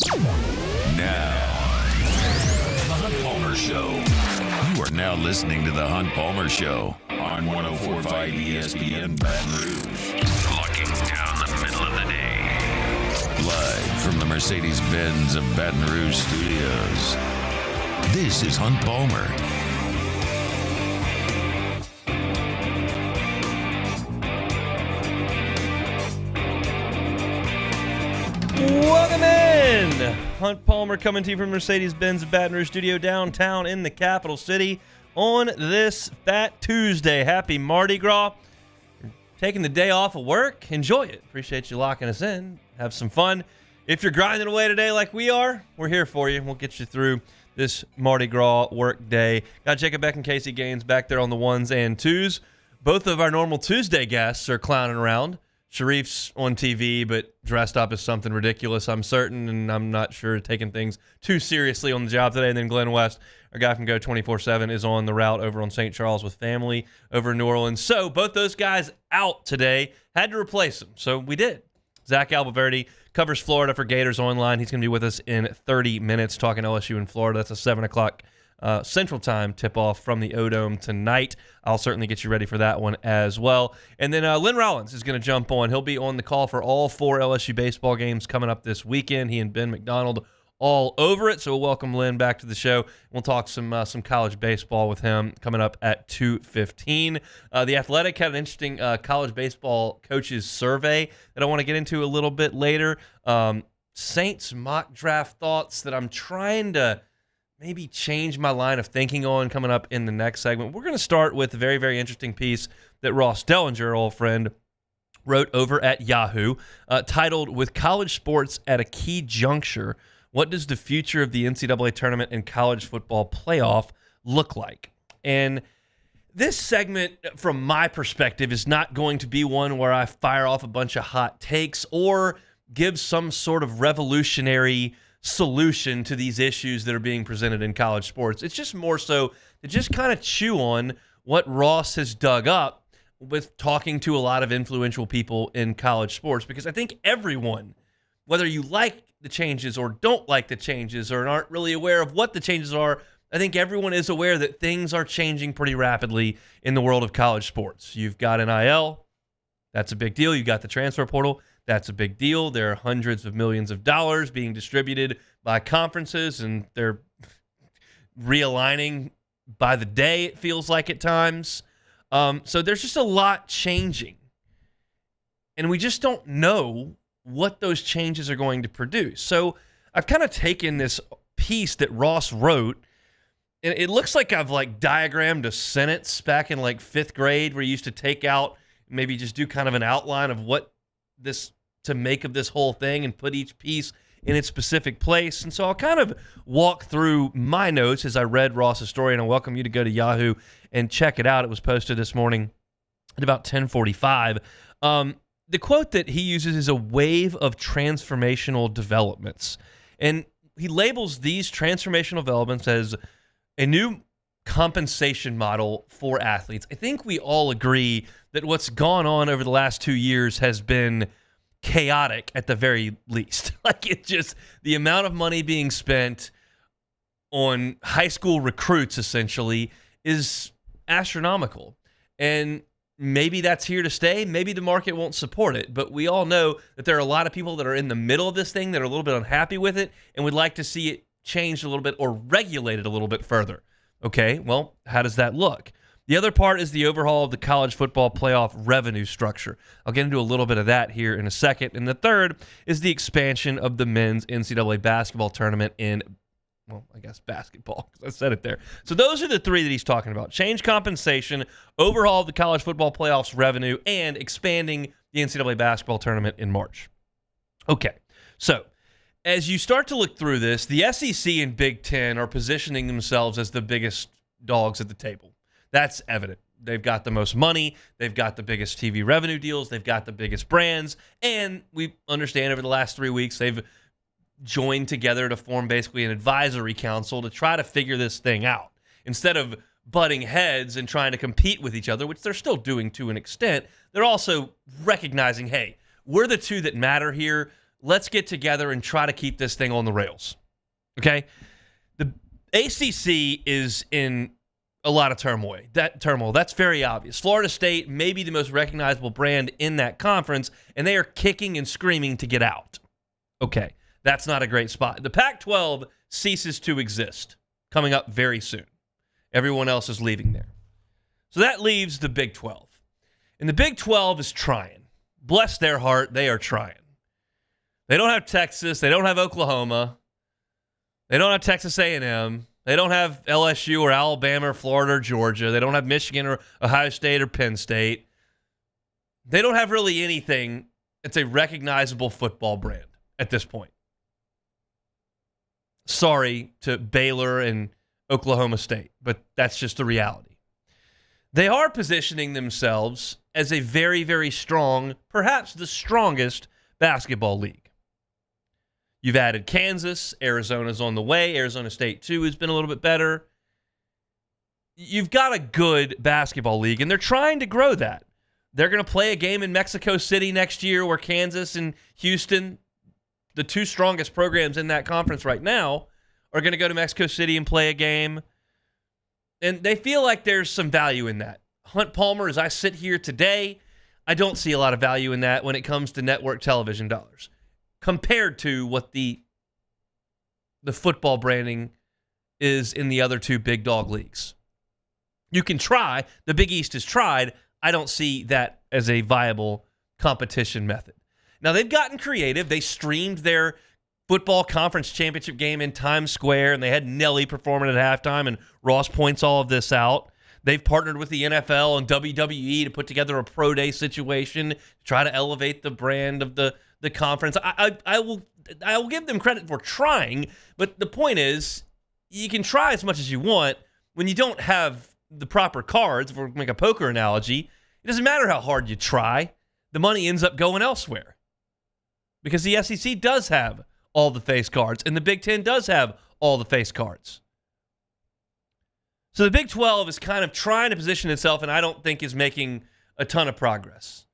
Now, The Hunt Palmer Show. You are now listening to The Hunt Palmer Show on 104.5 ESPN Baton Rouge. Looking down the middle of the day. Live from the Mercedes-Benz of Baton Rouge studios. This is Hunt Palmer. Welcome in! Hunt Palmer coming to you from Mercedes-Benz Baton Rouge studio downtown in the capital city on this Fat Tuesday. Happy Mardi Gras. You're taking the day off of work. Enjoy it. Appreciate you locking us in. Have some fun. If you're grinding away today like we are, we're here for you. We'll get you through this Mardi Gras work day. Got Jacob Beck and Casey Gaines back there on the ones and twos. Both of our normal Tuesday guests are clowning around. Sharif's on TV, but dressed up as something ridiculous, I'm certain, and I'm not sure taking things too seriously on the job today. And then Glenn West, our guy from Go 24/7, is on the route over on St. Charles with family over in New Orleans. So both those guys out today. Had to replace them, so we did. Zach Albaverdi covers Florida for Gators Online. He's going to be with us in 30 minutes talking LSU in Florida. That's a 7 o'clock Central Time tip-off from the O-Dome tonight. I'll certainly get you ready for that one as well. And then Lynn Rollins is going to jump on. He'll be on the call for all 4 LSU baseball games coming up this weekend. He and Ben McDonald all over it. So we'll welcome Lynn back to the show. We'll talk some college baseball with him coming up at 2:15. The Athletic had an interesting college baseball coaches survey that I want to get into a little bit later. Saints mock draft thoughts that I'm trying to maybe change my line of thinking on coming up in the next segment. We're going to start with a very, very interesting piece that Ross Dellinger, our old friend, wrote over at Yahoo, titled, "With College Sports at a Key Juncture, What Does the Future of the NCAA Tournament and College Football Playoff Look Like?" And this segment, from my perspective, is not going to be one where I fire off a bunch of hot takes or give some sort of revolutionary solution to these issues that are being presented in college sports. It's just more so to just kind of chew on what Ross has dug up with talking to a lot of influential people in college sports, because I think everyone, whether you like the changes or don't like the changes or aren't really aware of what the changes are, I think everyone is aware that things are changing pretty rapidly in the world of college sports. You've got NIL. That's a big deal. You've got the transfer portal. That's a big deal. There are hundreds of millions of dollars being distributed by conferences, and they're realigning by the day, it feels like at times. So there's just a lot changing. And we just don't know what those changes are going to produce. So I've kind of taken this piece that Ross wrote, and it looks like I've diagrammed a sentence back in 5th grade, where you used to take out, maybe just do kind of an outline of what this to make of this whole thing and put each piece in its specific place. And so I'll kind of walk through my notes as I read Ross's story, and I welcome you to go to Yahoo and check it out. It was posted this morning at about 10:45. The quote that he uses is a wave of transformational developments. And he labels these transformational developments as a new compensation model for athletes. I think we all agree that what's gone on over the last 2 years has been chaotic at the very least. It's just the amount of money being spent on high school recruits essentially is astronomical. And maybe that's here to stay. Maybe the market won't support it. But we all know that there are a lot of people that are in the middle of this thing that are a little bit unhappy with it and would like to see it changed a little bit or regulated a little bit further. Okay, well, how does that look? The other part is the overhaul of the college football playoff revenue structure. I'll get into a little bit of that here in a second. And the third is the expansion of the men's NCAA basketball tournament in, well, I guess basketball, because I said it there. So those are the three that he's talking about. Change compensation, overhaul of the college football playoffs revenue, and expanding the NCAA basketball tournament in March. Okay, so as you start to look through this, the SEC and Big Ten are positioning themselves as the biggest dogs at the table. That's evident. They've got the most money. They've got the biggest TV revenue deals. They've got the biggest brands. And we understand over the last 3 weeks, they've joined together to form basically an advisory council to try to figure this thing out. Instead of butting heads and trying to compete with each other, which they're still doing to an extent, they're also recognizing, hey, we're the two that matter here. let's get together and try to keep this thing on the rails. Okay? The ACC is in a lot of turmoil. That's very obvious. Florida State may be the most recognizable brand in that conference, and they are kicking and screaming to get out. Okay, that's not a great spot. The Pac-12 ceases to exist coming up very soon. Everyone else is leaving there. So that leaves the Big 12. And the Big 12 is trying. Bless their heart, they are trying. They don't have Texas. They don't have Oklahoma. They don't have Texas A&M. They don't have LSU or Alabama or Florida or Georgia. They don't have Michigan or Ohio State or Penn State. They don't have really anything that's a recognizable football brand at this point. Sorry to Baylor and Oklahoma State, but that's just the reality. They are positioning themselves as a very, very strong, perhaps the strongest basketball league. You've added Kansas. Arizona's on the way. Arizona State, too, has been a little bit better. You've got a good basketball league, and they're trying to grow that. They're going to play a game in Mexico City next year where Kansas and Houston, the two strongest programs in that conference right now, are going to go to Mexico City and play a game. And they feel like there's some value in that. Hunt Palmer, as I sit here today, I don't see a lot of value in that when it comes to network television dollars compared to what the football branding is in the other two big dog leagues. You can try. The Big East has tried. I don't see that as a viable competition method. Now, they've gotten creative. They streamed their football conference championship game in Times Square, and they had Nelly performing at halftime, and Ross points all of this out. They've partnered with the NFL and WWE to put together a pro day situation to try to elevate the brand of the conference. I will give them credit for trying, but the point is, you can try as much as you want. When you don't have the proper cards, if we make a poker analogy, it doesn't matter how hard you try. The money ends up going elsewhere. Because the SEC does have all the face cards, and the Big Ten does have all the face cards. So the Big 12 is kind of trying to position itself, and I don't think is making a ton of progress.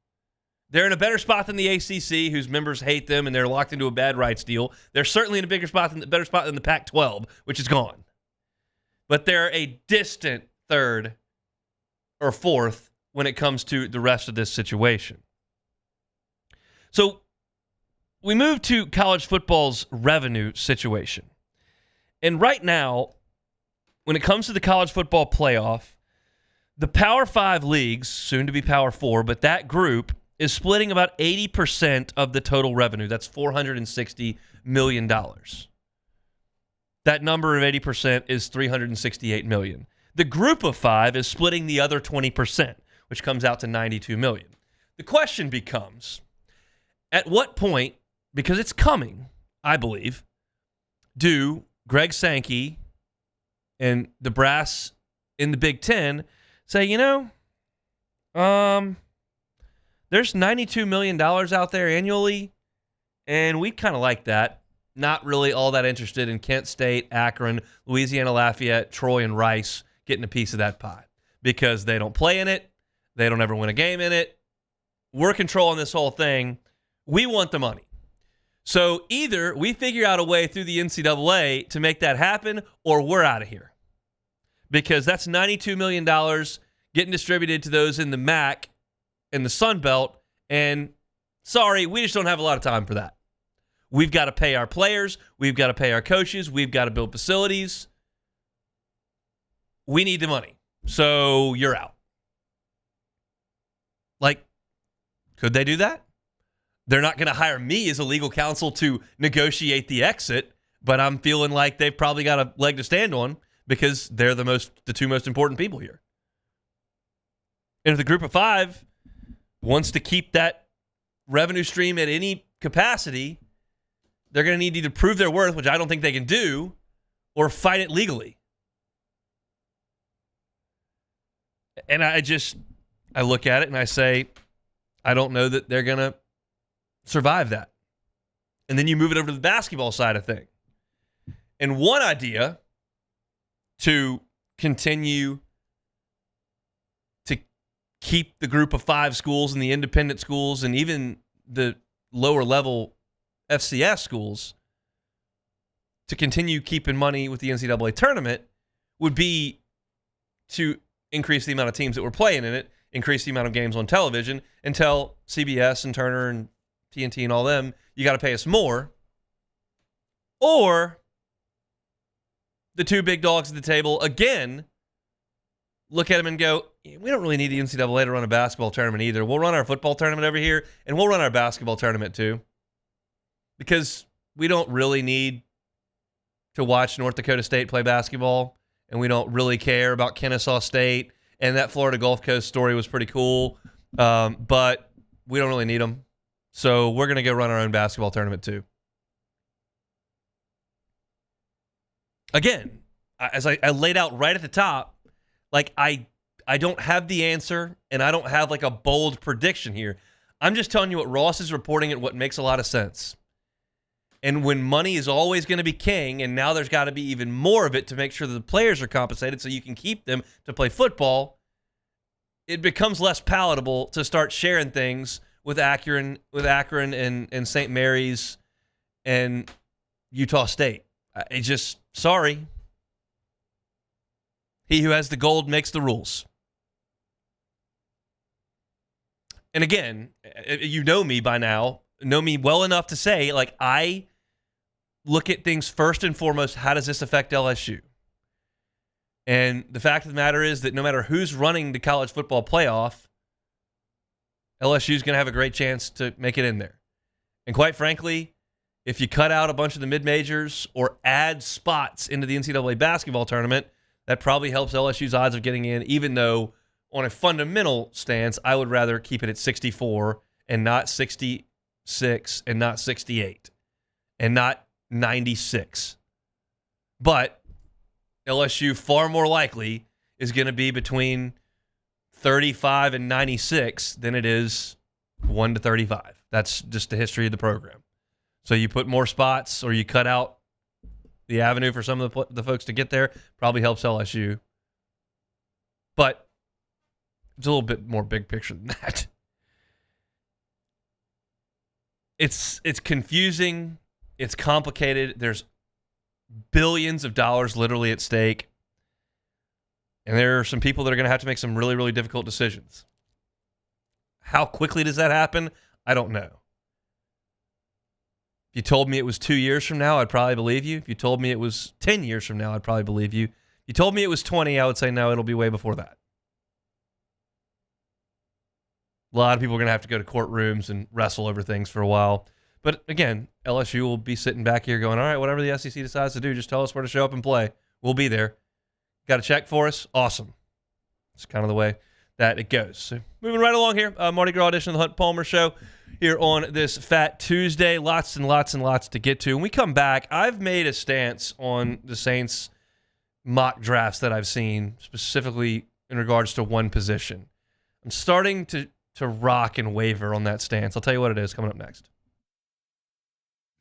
They're in a better spot than the ACC, whose members hate them, and they're locked into a bad rights deal. They're certainly in a better spot than the Pac-12, which is gone. But they're a distant third or fourth when it comes to the rest of this situation. So we move to college football's revenue situation. And right now, when it comes to the college football playoff, the Power 5 leagues, soon to be Power 4, but that group is splitting about 80% of the total revenue. That's $460 million. That number of 80% is $368 million. The group of 5 is splitting the other 20%, which comes out to $92 million. The question becomes, at what point, because it's coming, I believe, do Greg Sankey and the brass in the Big Ten say, there's $92 million out there annually, and we kind of like that. Not really all that interested in Kent State, Akron, Louisiana Lafayette, Troy, and Rice getting a piece of that pie because they don't play in it. They don't ever win a game in it. We're controlling this whole thing. We want the money. So either we figure out a way through the NCAA to make that happen, or we're out of here. Because that's $92 million getting distributed to those in the MAC and the Sun Belt, and sorry, we just don't have a lot of time for that. We've got to pay our players. We've got to pay our coaches. We've got to build facilities. We need the money. So you're out. Like, could they do that? They're not going to hire me as a legal counsel to negotiate the exit, but I'm feeling like they've probably got a leg to stand on because they're the two most important people here. And if the group of 5 wants to keep that revenue stream at any capacity, they're going to need to either prove their worth, which I don't think they can do, or fight it legally. And I look at it and I say, I don't know that they're going to survive that. And then you move it over to the basketball side of things. And one idea to continue to keep the group of 5 schools and the independent schools and even the lower level FCS schools to continue keeping money with the NCAA tournament would be to increase the amount of teams that were playing in it, increase the amount of games on television, and tell CBS and Turner and TNT and all them, you got to pay us more. Or the two big dogs at the table, again, look at them and go, we don't really need the NCAA to run a basketball tournament either. We'll run our football tournament over here, and we'll run our basketball tournament too. Because we don't really need to watch North Dakota State play basketball, and we don't really care about Kennesaw State. And that Florida Gulf Coast story was pretty cool, but we don't really need them. So we're going to go run our own basketball tournament too. Again, as I laid out right at the top, like I don't have the answer, and I don't have like a bold prediction here. I'm just telling you what Ross is reporting and what makes a lot of sense. And when money is always going to be king, and now there's got to be even more of it to make sure that the players are compensated so you can keep them to play football, it becomes less palatable to start sharing things with Akron and St. Mary's and Utah State. It's just, sorry. He who has the gold makes the rules. And again, you know me by now, know me well enough to say, like, I look at things first and foremost, how does this affect LSU? And the fact of the matter is that no matter who's running the college football playoff, LSU is going to have a great chance to make it in there. And quite frankly, if you cut out a bunch of the mid-majors or add spots into the NCAA basketball tournament, that probably helps LSU's odds of getting in, even though on a fundamental stance, I would rather keep it at 64 and not 66 and not 68 and not 96. But LSU far more likely is going to be between 35 and 96 than it is 1 to 35. That's just the history of the program. So you put more spots or you cut out the avenue for some of the folks to get there, probably helps LSU. But it's a little bit more big picture than that. It's confusing. It's complicated. There's billions of dollars literally at stake. And there are some people that are going to have to make some really, really difficult decisions. How quickly does that happen? I don't know. If you told me it was 2 years from now, I'd probably believe you. If you told me it was 10 years from now, I'd probably believe you. If you told me it was 20, I would say no, it'll be way before that. A lot of people are going to have to go to courtrooms and wrestle over things for a while. But again, LSU will be sitting back here going, all right, whatever the SEC decides to do, just tell us where to show up and play. We'll be there. Got a check for us? Awesome. It's kind of the way that it goes. So moving right along here, Mardi Gras edition of the Hunt Palmer Show here on this Fat Tuesday. Lots and lots and lots to get to. When we come back, I've made a stance on the Saints mock drafts that I've seen, specifically in regards to one position. I'm starting to rock and waver on that stance. I'll tell you what it is coming up next.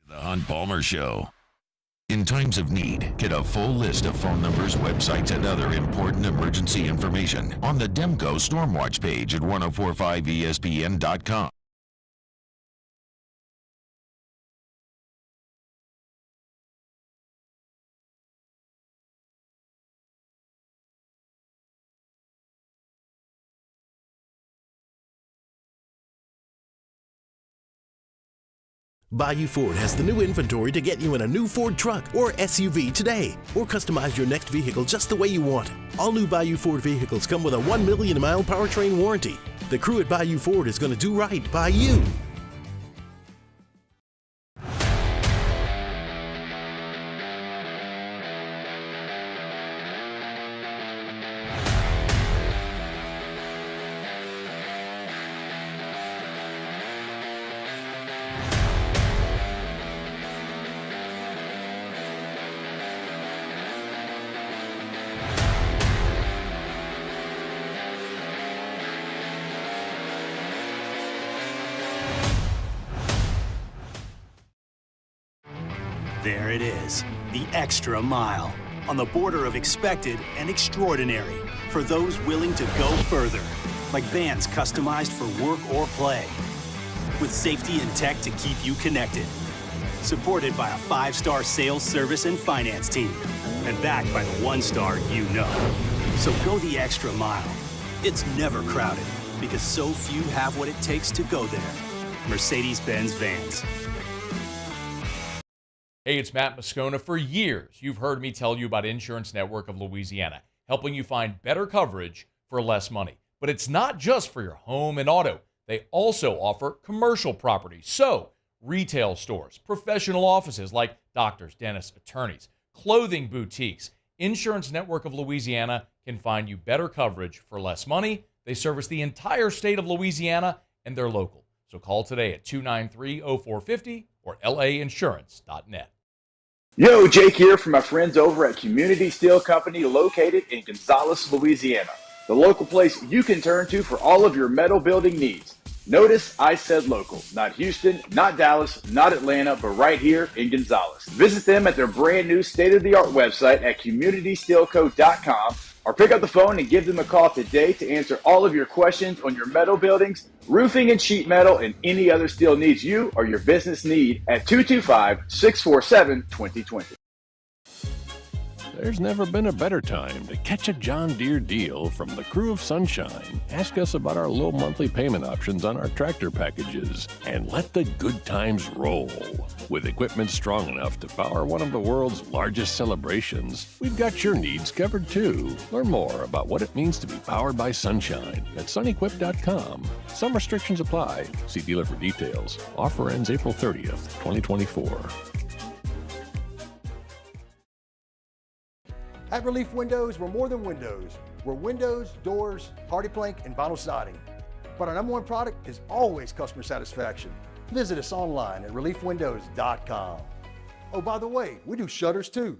The Hunt Palmer Show. In times of need, get a full list of phone numbers, websites, and other important emergency information on the Demco Stormwatch page at 1045ESPN.com. Bayou Ford has the new inventory to get you in a new Ford truck or SUV today, or customize your next vehicle just the way you want. All new Bayou Ford vehicles come with a 1 million mile powertrain warranty. The crew at Bayou Ford is going to do right by you. There it is, the extra mile, on the border of expected and extraordinary for those willing to go further, like vans customized for work or play, with safety and tech to keep you connected. supported by a 5-star sales, service, and finance team, and backed by the 1-star you know. So go the extra mile. It's never crowded because so few have what it takes to go there. Mercedes-Benz Vans. Hey, it's Matt Moscona. For years, you've heard me tell you about Insurance Network of Louisiana, helping you find better coverage for less money. But it's not just for your home and auto. They also offer commercial property. So, retail stores, professional offices like doctors, dentists, attorneys, clothing boutiques. Insurance Network of Louisiana can find you better coverage for less money. They service the entire state of Louisiana, and they're local. So call today at 293-0450 or lainsurance.net. Yo, Jake here from my friends over at Community Steel Company located in Gonzales, Louisiana. The local place you can turn to for all of your metal building needs. Notice I said local, not Houston, not Dallas, not Atlanta, but right here in Gonzales. Visit them at their brand new state-of-the-art website at communitysteelco.com or pick up the phone and give them a call today to answer all of your questions on your metal buildings, roofing and sheet metal, and any other steel needs you or your business need at 225-647-2020. There's never been a better time to catch a John Deere deal from the crew of Sunshine. Ask us about our low monthly payment options on our tractor packages and let the good times roll. With equipment strong enough to power one of the world's largest celebrations, we've got your needs covered too. Learn more about what it means to be powered by Sunshine at sunequip.com. Some restrictions apply. See dealer for details. Offer ends April 30th, 2024. At Relief Windows, we're more than windows. We're windows, doors, hardy plank, and vinyl siding. But our number one product is always customer satisfaction. Visit us online at reliefwindows.com. Oh, by the way, we do shutters too.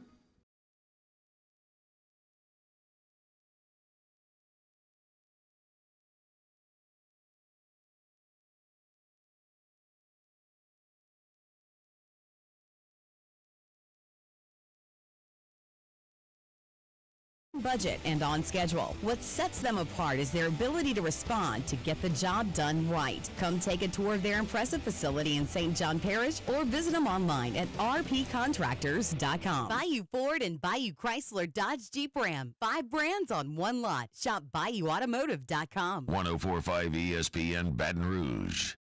Budget and on schedule. What sets them apart is their ability to respond to get the job done right. Come take a tour of their impressive facility in St. John Parish or visit them online at rpcontractors.com. Bayou Ford and Bayou Chrysler Dodge Jeep Ram. 5 brands on one lot. Shop BayouAutomotive.com. 104.5 ESPN Baton Rouge.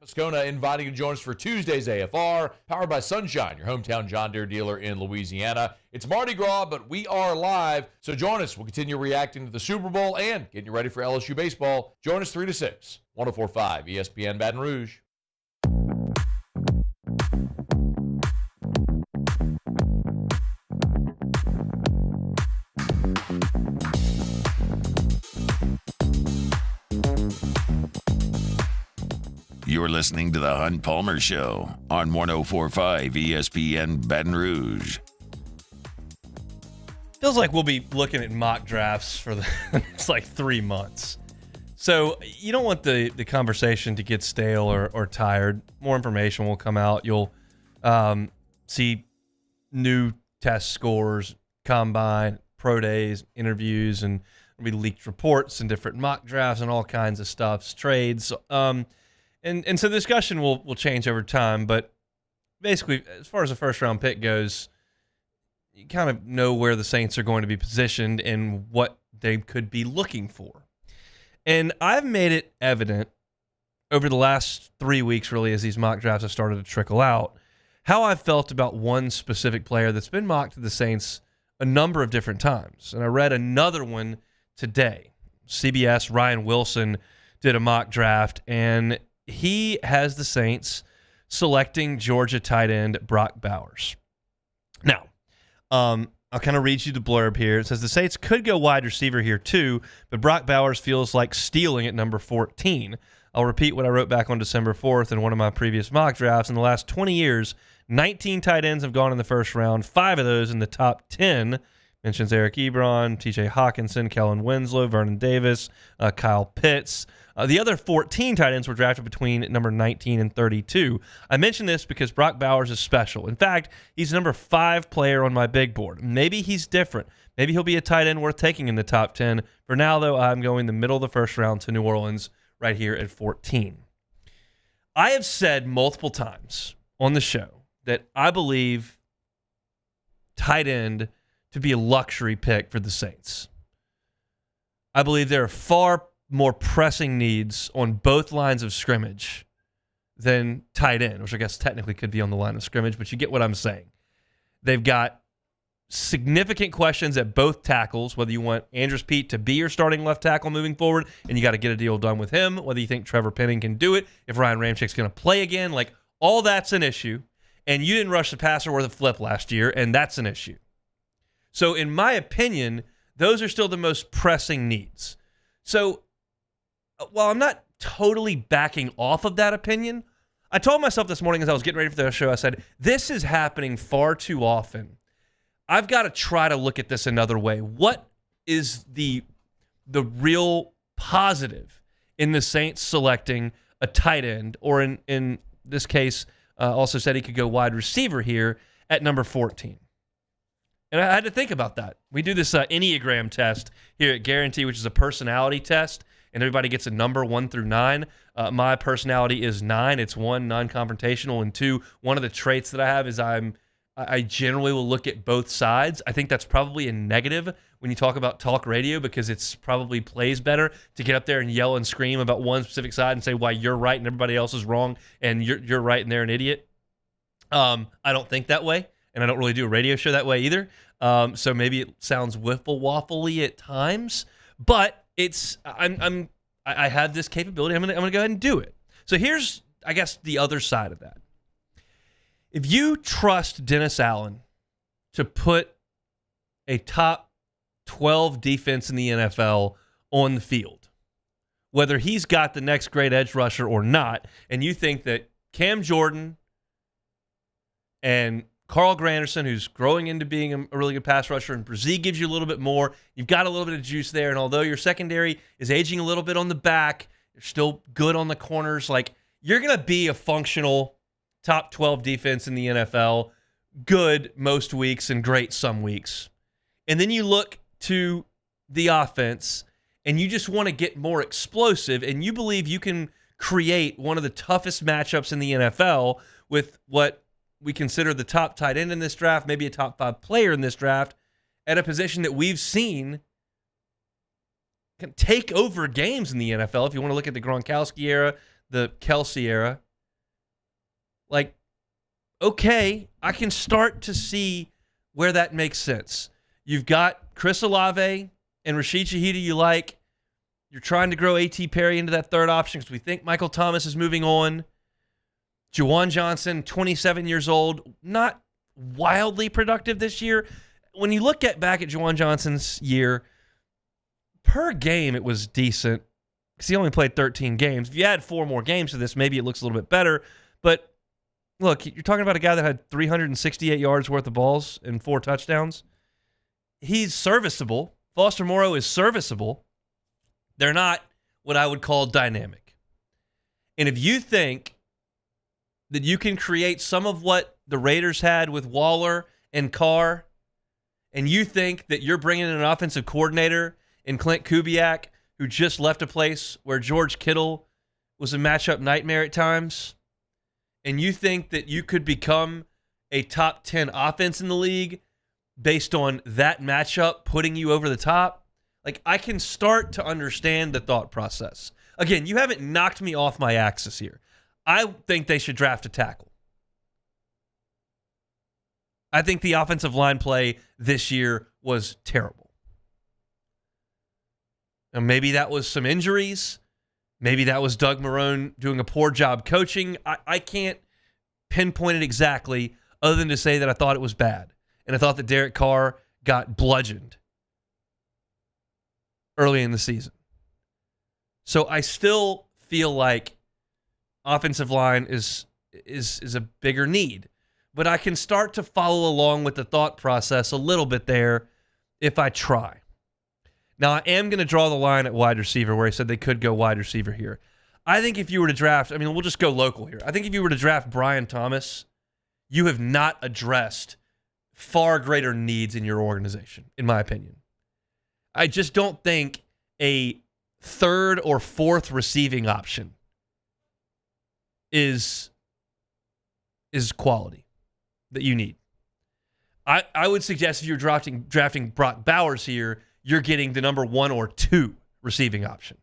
Moscona inviting you to join us for Tuesday's AFR, powered by Sunshine, your hometown John Deere dealer in Louisiana. It's Mardi Gras, but we are live, so join us. We'll continue reacting to the Super Bowl and getting you ready for LSU baseball. Join us 3 to 6, 104.5 ESPN Baton Rouge. You're listening to the Hunt Palmer Show on 104.5 ESPN Baton Rouge. Feels like we'll be looking at mock drafts for the it's like 3 months. So you don't want the conversation to get stale or tired. More information will come out. You'll see new test scores, combine, pro days, interviews, and there'll be leaked reports and different mock drafts and all kinds of stuff, trades. And so the discussion will change over time, but basically, as far as the first round pick goes, you kind of know where the Saints are going to be positioned and what they could be looking for. And I've made it evident over the last 3 weeks, really, as these mock drafts have started to trickle out, how I've felt about one specific player that's been mocked to the Saints a number of different times. And I read another one today. CBS, Ryan Wilson, did a mock draft, and he has the Saints selecting Georgia tight end Brock Bowers. Now, I'll kind of read you the blurb here. It says the Saints could go wide receiver here too, but Brock Bowers feels like stealing at number 14. I'll repeat what I wrote back on December 4th in one of my previous mock drafts. In the last 20 years, 19 tight ends have gone in the first round, 5 of those in the top 10. Mentions Eric Ebron, TJ Hawkinson, Kellen Winslow, Vernon Davis, Kyle Pitts. The other 14 tight ends were drafted between number 19 and 32. I mention this because Brock Bowers is special. In fact, he's number 5 player on my big board. Maybe he's different. Maybe he'll be a tight end worth taking in the top 10. For now, though, I'm going the middle of the first round to New Orleans right here at 14. I have said multiple times on the show that I believe tight end to be a luxury pick for the Saints. I believe there are far more pressing needs on both lines of scrimmage than tight end, which I guess technically could be on the line of scrimmage, but you get what I'm saying. They've got significant questions at both tackles, whether you want Andrews Pete to be your starting left tackle moving forward, and you got to get a deal done with him, whether you think Trevor Penning can do it, if Ryan Ramchick's going to play again, like all that's an issue. And you didn't rush the passer worth a flip last year, and that's an issue. So in my opinion, those are still the most pressing needs. So while I'm not totally backing off of that opinion, I told myself this morning as I was getting ready for the show, I said, this is happening far too often. I've got to try to look at this another way. What is the real positive in the Saints selecting a tight end, or in this case, also said he could go wide receiver here at number 14? And I had to think about that. We do this Enneagram test here at Guarantee, which is a personality test, and everybody gets a number 1 through 9. My personality is 9. It's 1, non-confrontational, and 2, one of the traits that I have is I generally will look at both sides. I think that's probably a negative when you talk about talk radio, because it's probably plays better to get up there and yell and scream about one specific side and say why you're right and everybody else is wrong and you're right and they're an idiot. I don't think that way, and I don't really do a radio show that way either. So maybe it sounds wiffle-waffly at times, but I have this capability. I'm gonna go ahead and do it. So here's, I guess, the other side of that. If you trust Dennis Allen to put a top 12 defense in the NFL on the field, whether he's got the next great edge rusher or not, and you think that Cam Jordan and Carl Granderson, who's growing into being a really good pass rusher, and Brzee gives you a little bit more, you've got a little bit of juice there, and although your secondary is aging a little bit on the back, you're still good on the corners, like, you're going to be a functional top 12 defense in the NFL, good most weeks and great some weeks. And then you look to the offense and you just want to get more explosive, and you believe you can create one of the toughest matchups in the NFL with what we consider the top tight end in this draft, maybe a top 5 player in this draft, at a position that we've seen can take over games in the NFL. If you want to look at the Gronkowski era, the Kelsey era, like, okay, I can start to see where that makes sense. You've got Chris Olave and Rashid Shaheed you like. You're trying to grow A.T. Perry into that third option because we think Michael Thomas is moving on. Juwan Johnson, 27 years old, not wildly productive this year. When you look back at Juwan Johnson's year, per game it was decent because he only played 13 games. If you add 4 more games to this, maybe it looks a little bit better. But look, you're talking about a guy that had 368 yards worth of balls and 4 touchdowns. He's serviceable. Foster Moreau is serviceable. They're not what I would call dynamic. And if you think that you can create some of what the Raiders had with Waller and Carr, and you think that you're bringing in an offensive coordinator in Clint Kubiak, who just left a place where George Kittle was a matchup nightmare at times, and you think that you could become a top 10 offense in the league based on that matchup putting you over the top, like, I can start to understand the thought process. Again, you haven't knocked me off my axis here. I think they should draft a tackle. I think the offensive line play this year was terrible. And maybe that was some injuries. Maybe that was Doug Marrone doing a poor job coaching. I can't pinpoint it exactly other than to say that I thought it was bad. And I thought that Derek Carr got bludgeoned early in the season. So I still feel like offensive line is a bigger need. But I can start to follow along with the thought process a little bit there if I try. Now, I am going to draw the line at wide receiver where I said they could go wide receiver here. I think if you were to draft, I mean, we'll just go local here. I think if you were to draft Brian Thomas, you have not addressed far greater needs in your organization, in my opinion. I just don't think a third or fourth receiving option is quality. that you need. I would suggest if you're drafting Brock Bowers here, you're getting the number 1 or 2 receiving option.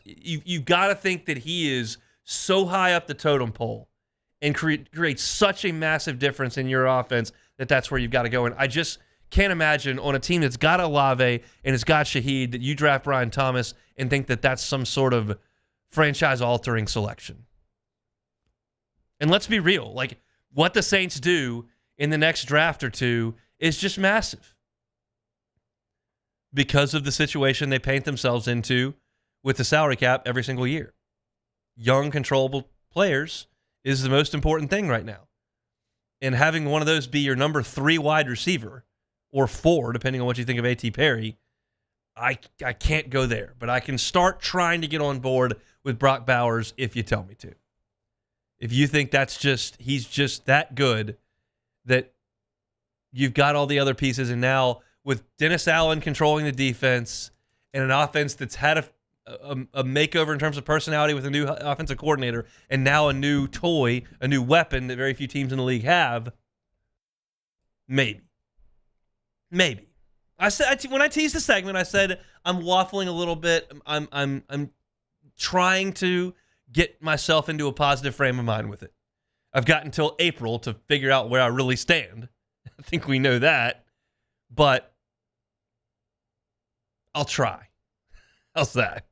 You've got to think that he is so high up the totem pole and creates such a massive difference in your offense that's where you've got to go. And I just can't imagine on a team that's got Olave and it's got Shaheed that you draft Brian Thomas and think that that's some sort of franchise-altering selection. And let's be real. Like, what the Saints do in the next draft or two is just massive because of the situation they paint themselves into with the salary cap every single year. Young, controllable players is the most important thing right now. And having one of those be your number 3 wide receiver, or 4, depending on what you think of A.T. Perry, I can't go there. But I can start trying to get on board with Brock Bowers if you tell me to. If you think he's just that good that you've got all the other pieces, and now with Dennis Allen controlling the defense and an offense that's had a makeover in terms of personality with a new offensive coordinator, and now a new toy, a new weapon that very few teams in the league have, maybe. I said when I teased the segment, I said I'm waffling a little bit. I'm trying to get myself into a positive frame of mind with it. I've got until April to figure out where I really stand. I think we know that, but I'll try. How's that?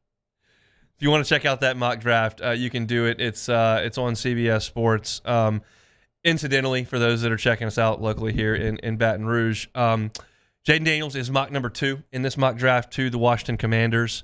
If you want to check out that mock draft, you can do it. It's on CBS Sports. Incidentally, for those that are checking us out locally here in Baton Rouge, Jaden Daniels is mock number 2 in this mock draft to the Washington Commanders.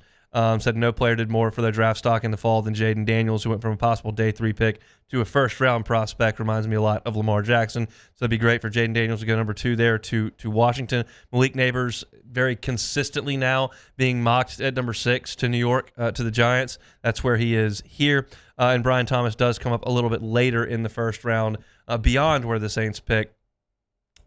Said no player did more for their draft stock in the fall than Jaden Daniels, who went from a possible day 3 pick to a first-round prospect. Reminds me a lot of Lamar Jackson. So it'd be great for Jaden Daniels to go number 2 there to Washington. Malik Neighbors very consistently now being mocked at number 6 to New York, to the Giants. That's where he is here. And Brian Thomas does come up a little bit later in the first round, beyond where the Saints pick.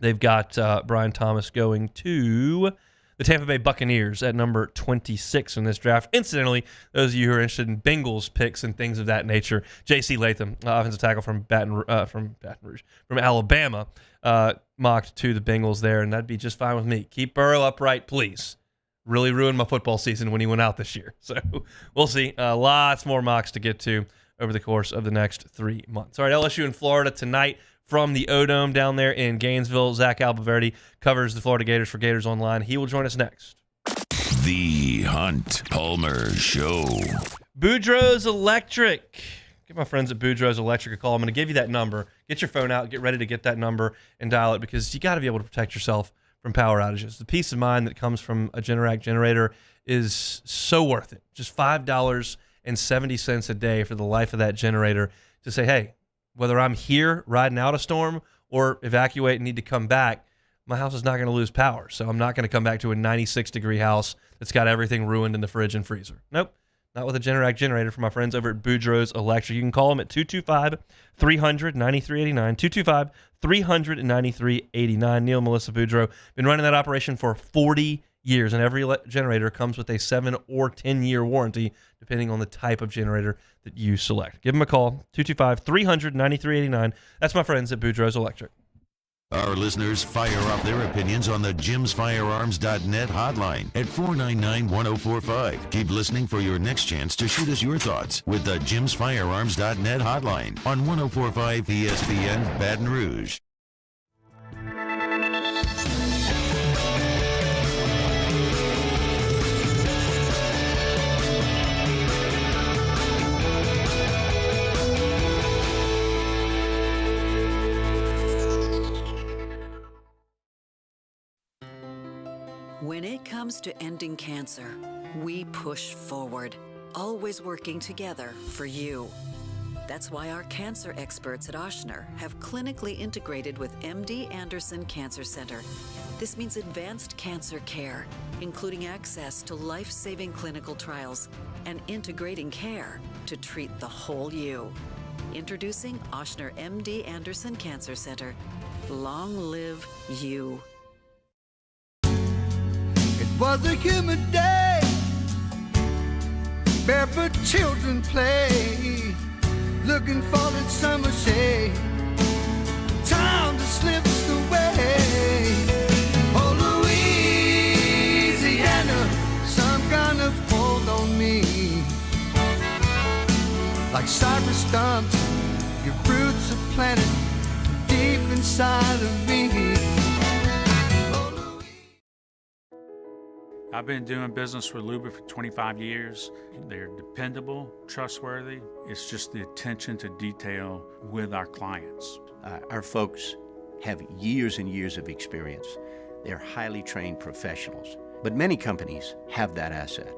They've got Brian Thomas going to the Tampa Bay Buccaneers at number 26 in this draft. Incidentally, those of you who are interested in Bengals picks and things of that nature, J.C. Latham, offensive tackle from Alabama, mocked to the Bengals there, and that'd be just fine with me. Keep Burrow upright, please. Really ruined my football season when he went out this year. So we'll see. Lots more mocks to get to over the course of the next 3 months. All right, LSU in Florida tonight. From the O-Dome down there in Gainesville, Zach Albaverdi covers the Florida Gators for Gators Online. He will join us next. The Hunt Palmer Show. Boudreaux's Electric. Give my friends at Boudreaux's Electric a call. I'm going to give you that number. Get your phone out. Get ready to get that number and dial it, because you got to be able to protect yourself from power outages. The peace of mind that comes from a Generac generator is so worth it. Just $5.70 a day for the life of that generator to say, hey, whether I'm here riding out a storm or evacuate and need to come back, my house is not going to lose power. So I'm not going to come back to a 96-degree house that's got everything ruined in the fridge and freezer. Nope, not with a Generac generator from my friends over at Boudreaux's Electric. You can call them at 225-300-9389, 225-300-9389. Neil and Melissa Boudreaux been running that operation for 40 years, and every generator comes with a 7 or 10-year warranty, depending on the type of generator that you select. Give them a call, 225-300-9389. That's my friends at Boudreaux's Electric. Our listeners fire off their opinions on the jimsfirearms.net hotline at 499-1045. Keep listening for your next chance to shoot us your thoughts with the jimsfirearms.net hotline on 1045 ESPN Baton Rouge. When it comes to ending cancer, we push forward, always working together for you. That's why our cancer experts at Ochsner have clinically integrated with MD Anderson Cancer Center. This means advanced cancer care, including access to life-saving clinical trials and integrating care to treat the whole you. Introducing Ochsner MD Anderson Cancer Center. Long live you. Was a humid day, barefoot children play, looking for that summer shade. Time just slips away. Oh, Louisiana, some kind of hold on me. Like cypress stumps, your roots are planted deep inside of me. I've been doing business with Luba for 25 years. They're dependable, trustworthy. It's just the attention to detail with our clients. Our folks have years and years of experience. They're highly trained professionals, but many companies have that asset.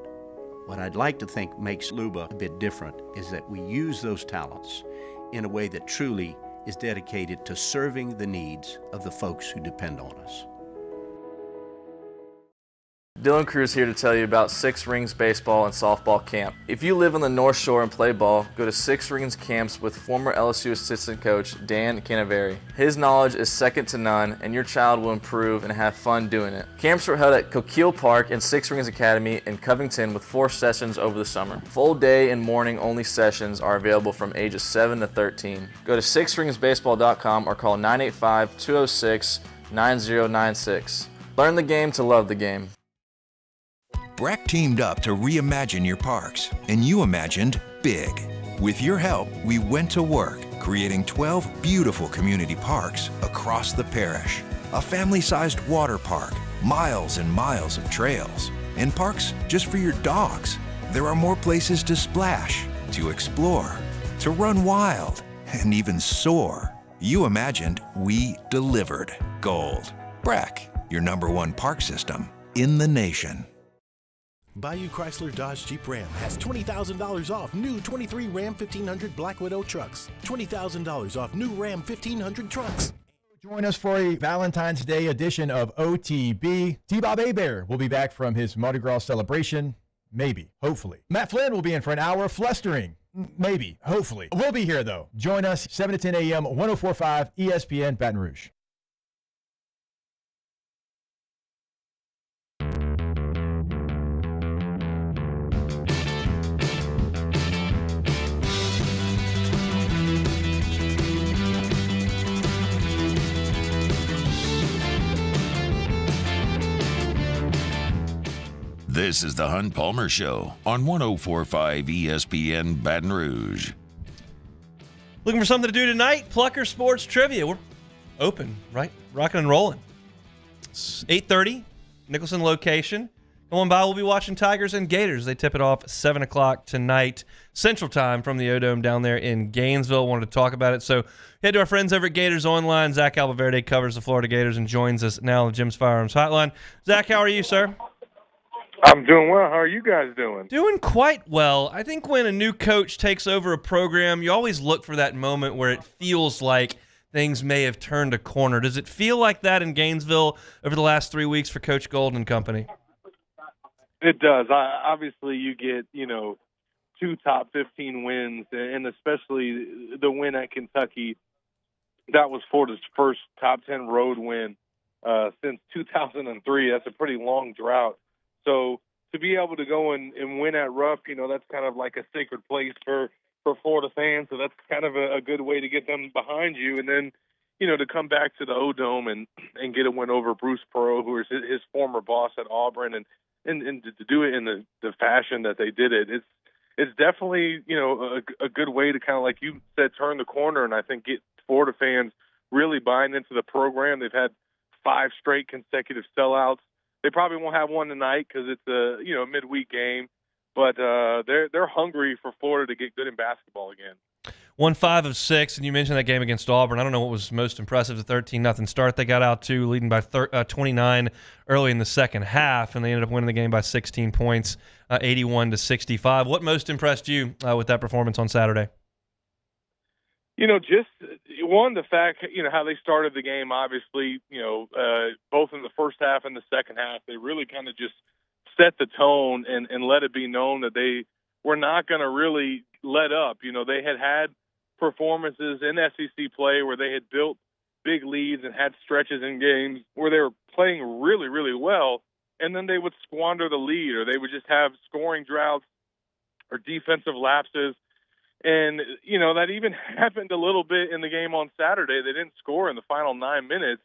What I'd like to think makes Luba a bit different is that we use those talents in a way that truly is dedicated to serving the needs of the folks who depend on us. Dylan Cruz here to tell you about Six Rings Baseball and Softball Camp. If you live on the North Shore and play ball, go to Six Rings Camps with former LSU assistant coach Dan Canaveri. His knowledge is second to none, and your child will improve and have fun doing it. Camps are held at Coquille Park and Six Rings Academy in Covington with 4 sessions over the summer. Full day and morning only sessions are available from ages 7 to 13. Go to sixringsbaseball.com or call 985-206-9096. Learn the game to love the game. BRAC teamed up to reimagine your parks, and you imagined big. With your help, we went to work, creating 12 beautiful community parks across the parish. A family-sized water park, miles and miles of trails, and parks just for your dogs. There are more places to splash, to explore, to run wild, and even soar. You imagined, we delivered. Gold. BRAC, your #1 park system in the nation. Bayou Chrysler Dodge Jeep Ram has $20,000 off new 23 Ram 1500 Black Widow trucks. $20,000 off new Ram 1500 trucks. Join us for a Valentine's Day edition of OTB. T-Bob Hebert will be back from his Mardi Gras celebration. Maybe. Hopefully. Matt Flynn will be in for an hour of flustering. Maybe. Hopefully. We'll be here, though. Join us 7 to 10 a.m. 104.5 ESPN Baton Rouge. This is the Hunt Palmer Show on 104.5 ESPN Baton Rouge. Looking for something to do tonight? Plucker Sports Trivia. We're open, right? Rocking and rolling. It's 8:30, Nicholson location. Come on by. We'll be watching Tigers and Gators. They tip it off 7 o'clock tonight, Central Time from the O-Dome down there in Gainesville. Wanted to talk about it. So head to our friends over at Gators Online. Zach Alvaverde covers the Florida Gators and joins us now on the Jim's Firearms Hotline. Zach, how are you, sir? I'm doing well. How are you guys doing? Doing quite well. I think when a new coach takes over a program, you always look for that moment where it feels like things may have turned a corner. Does it feel like that in Gainesville over the last 3 weeks for Coach Golden and company? It does. Obviously, you get, 2 top 15 wins, and especially the win at Kentucky. That was Florida's first top 10 road win since 2003. That's a pretty long drought. So to be able to go and win at Rupp, that's kind of like a sacred place for Florida fans. So that's kind of a good way to get them behind you. And then, to come back to the O-Dome and get a win over Bruce Perot, who is his former boss at Auburn, and to do it in the fashion that they did it, it's definitely, a good way to kind of, like you said, turn the corner and I think get Florida fans really buying into the program. They've had 5 straight consecutive sellouts. They probably won't have one tonight because it's a midweek game, but they're hungry for Florida to get good in basketball again. Won 5 of 6, and you mentioned that game against Auburn. I don't know what was most impressive, the 13-0 start they got out to, leading by 29 early in the second half, and they ended up winning the game by 16 points, 81-65. What most impressed you with that performance on Saturday? Just one, the fact, how they started the game, obviously, both in the first half and the second half, they really kind of just set the tone and let it be known that they were not going to really let up. They had performances in SEC play where they had built big leads and had stretches in games where they were playing really, really well, and then they would squander the lead or they would just have scoring droughts or defensive lapses. And, that even happened a little bit in the game on Saturday. They didn't score in the final 9 minutes,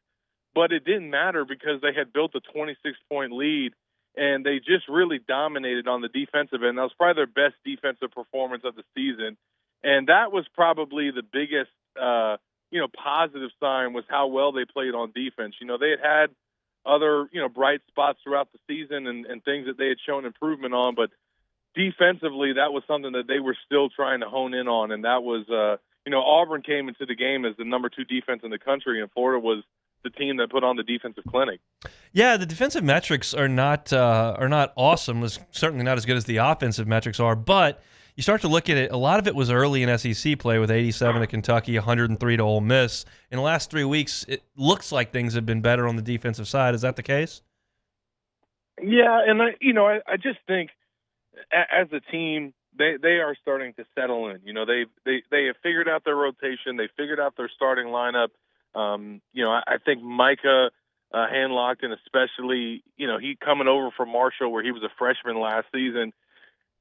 but it didn't matter because they had built a 26-point lead, and they just really dominated on the defensive end. That was probably their best defensive performance of the season. And that was probably the biggest, positive sign was how well they played on defense. They had other, bright spots throughout the season and things that they had shown improvement on, but defensively, that was something that they were still trying to hone in on, and that was, Auburn came into the game as the number 2 defense in the country, and Florida was the team that put on the defensive clinic. Yeah, the defensive metrics are not awesome. It's certainly not as good as the offensive metrics are, but you start to look at it, a lot of it was early in SEC play with 87 to Kentucky, 103 to Ole Miss. In the last 3 weeks, it looks like things have been better on the defensive side. Is that the case? Yeah, and I just think as a team, they are starting to settle in. They have figured out their rotation. They figured out their starting lineup. I think Micah Hanlockton, especially, he coming over from Marshall where he was a freshman last season.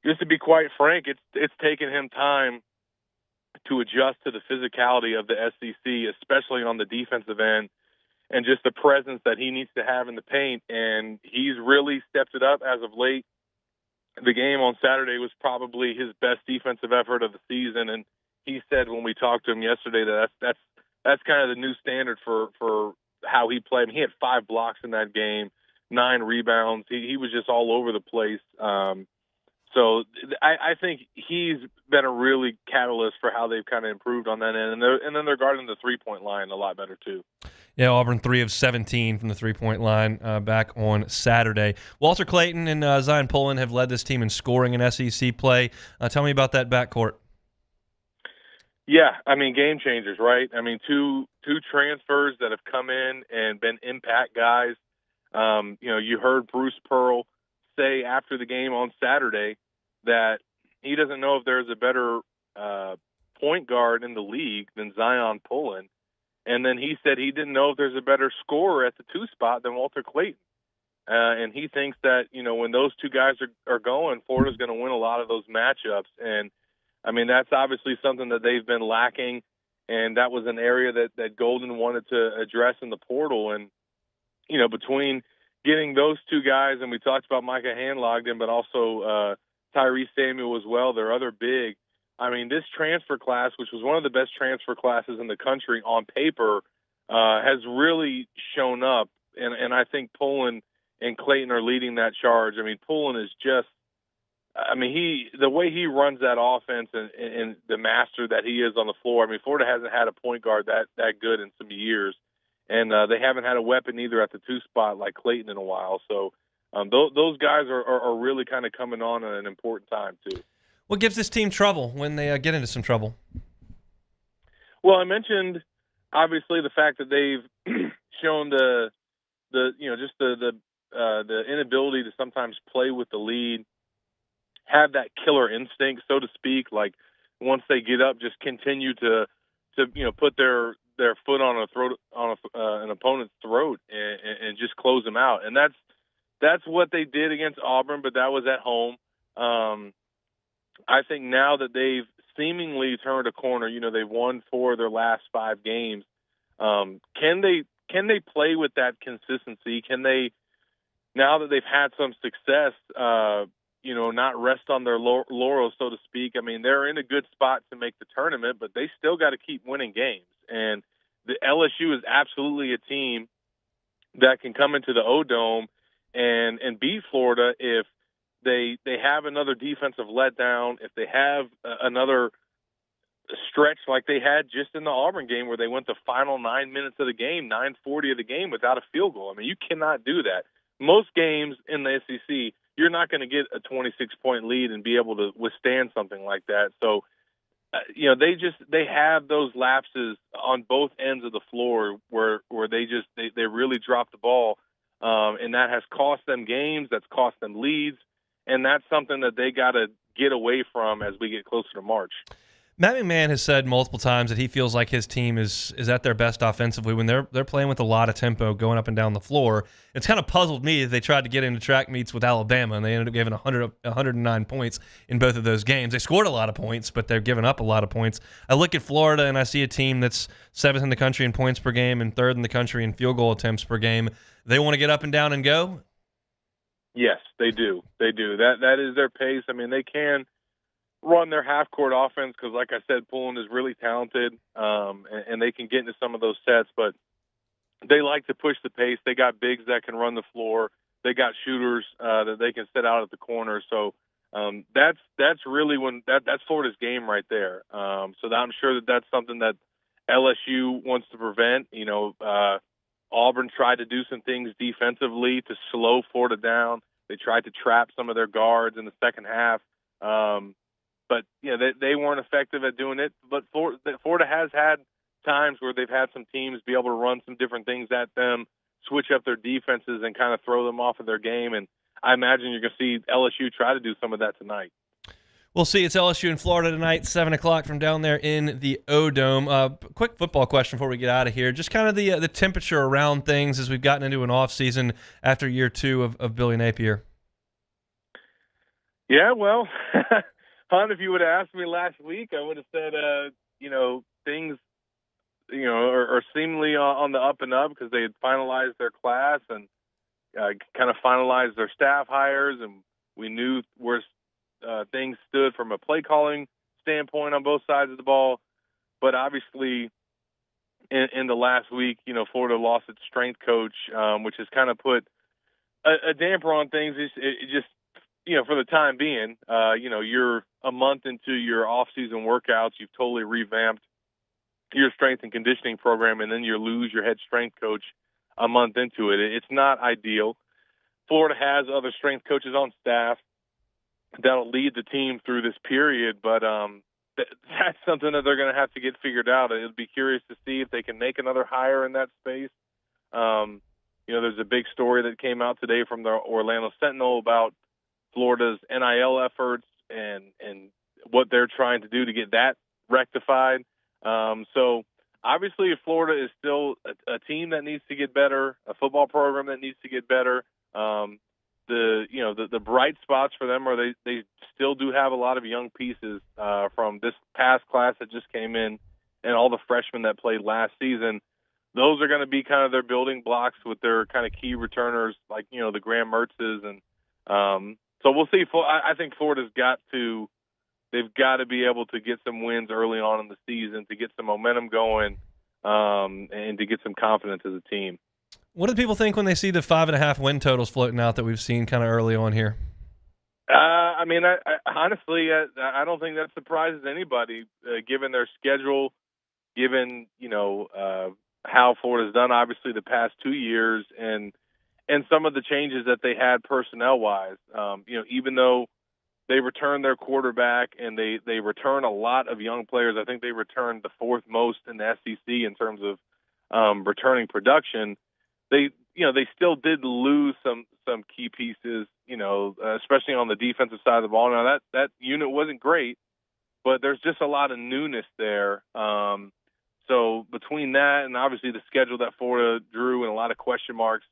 Just to be quite frank, it's taken him time to adjust to the physicality of the SEC, especially on the defensive end, and just the presence that he needs to have in the paint. And he's really stepped it up as of late. The game on Saturday was probably his best defensive effort of the season, and he said when we talked to him yesterday that that's kind of the new standard for how he played. I mean, he had 5 blocks in that game, 9 rebounds. He was just all over the place. So I think he's been a really catalyst for how they've kind of improved on that end, and then they're guarding the 3-point line a lot better too. Yeah, Auburn 3 of 17 from the 3-point line back on Saturday. Walter Clayton and Zion Pullen have led this team in scoring in SEC play. Tell me about that backcourt. Yeah, I mean, game changers, right? I mean, two transfers that have come in and been impact guys. You heard Bruce Pearl say after the game on Saturday that he doesn't know if there's a better point guard in the league than Zion Pullen. And then he said he didn't know if there's a better scorer at the 2 spot than Walter Clayton. And he thinks that, when those 2 guys are going, Florida's going to win a lot of those matchups. And, I mean, that's obviously something that they've been lacking, and that was an area that Golden wanted to address in the portal. And, between getting those 2 guys, and we talked about Micah Hanlogden, but also Tyrese Samuel as well, their other big. I mean, this transfer class, which was one of the best transfer classes in the country on paper, has really shown up. And I think Pullen and Clayton are leading that charge. I mean, Pullen is just, the way he runs that offense and the master that he is on the floor. I mean, Florida hasn't had a point guard that good in some years. And they haven't had a weapon either at the 2 spot like Clayton in a while. So those guys are really kind of coming on at an important time too. What gives this team trouble when they get into some trouble? Well, I mentioned obviously the fact that they've shown the inability to sometimes play with the lead, have that killer instinct, so to speak. Like once they get up, just continue to put their foot on an opponent's throat and just close them out. And that's what they did against Auburn, but that was at home. I think now that they've seemingly turned a corner, they've won 4 of their last 5 games. Can they play with that consistency? Can they, now that they've had some success, not rest on their laurels, so to speak? I mean, they're in a good spot to make the tournament, but they still got to keep winning games. And the LSU is absolutely a team that can come into the O-Dome and beat Florida if they have another defensive letdown, if they have another stretch like they had just in the Auburn game where they went the final 9 minutes of the game, 9:40 of the game without a field goal. I mean, you cannot do that. Most games in the SEC, you're not going to get a 26-point lead and be able to withstand something like that. So, they have those lapses on both ends of the floor where they really drop the ball, and that has cost them games, that's cost them leads, and that's something that they got to get away from as we get closer to March. Matt McMahon has said multiple times that he feels like his team is at their best offensively when they're playing with a lot of tempo going up and down the floor. It's kind of puzzled me that they tried to get into track meets with Alabama, and they ended up giving 109 points in both of those games. They scored a lot of points, but they're giving up a lot of points. I look at Florida, and I see a team that's 7th in the country in points per game and 3rd in the country in field goal attempts per game. They want to get up and down and go? Yes, they do. They do. That is their pace. I mean, they can run their half-court offense because, like I said, Pullen is really talented, and they can get into some of those sets, but they like to push the pace. They got bigs that can run the floor. They got shooters that they can set out at the corner. So that's really that's Florida's game right there. So I'm sure that's something that LSU wants to prevent. Auburn tried to do some things defensively to slow Florida down. They tried to trap some of their guards in the second half. But they weren't effective at doing it. But Florida has had times where they've had some teams be able to run some different things at them, switch up their defenses, and kind of throw them off of their game. And I imagine you're going to see LSU try to do some of that tonight. We'll see. It's LSU in Florida tonight, 7 o'clock from down there in the O-Dome. Quick football question before we get out of here. Just kind of the temperature around things as we've gotten into an off-season after year 2 of Billy Napier. Yeah, well, Hunt, if you would have asked me last week, I would have said, things, are seemingly on the up and up because they had finalized their class and kind of finalized their staff hires, and we knew where things stood from a play calling standpoint on both sides of the ball. But obviously, in the last week, Florida lost its strength coach, which has kind of put a damper on things. It just for the time being, you're a month into your off-season workouts. You've totally revamped your strength and conditioning program, and then you lose your head strength coach a month into it. It's not ideal. Florida has other strength coaches on staff that'll lead the team through this period, but that's something that they're going to have to get figured out. It'll be curious to see if they can make another hire in that space. There's a big story that came out today from the Orlando Sentinel about Florida's NIL efforts and what they're trying to do to get that rectified. So obviously, if Florida is still a team that needs to get better, a football program that needs to get better, the bright spots for them are they still do have a lot of young pieces from this past class that just came in and all the freshmen that played last season. Those are going to be kind of their building blocks with their kind of key returners like, the Graham Mertzes. And so we'll see. I think Florida's they've got to be able to get some wins early on in the season to get some momentum going and to get some confidence as a team. What do people think when they see the 5.5 win totals floating out that we've seen kind of early on here? I honestly, I don't think that surprises anybody, given their schedule, given how Florida's done, obviously the past 2 years, and some of the changes that they had personnel wise. Even though they return their quarterback and they return a lot of young players, I think they returned the 4th most in the SEC in terms of returning production. They still did lose some key pieces, especially on the defensive side of the ball. Now that unit wasn't great, but there's just a lot of newness there. So between that and obviously the schedule that Florida drew and a lot of question marks,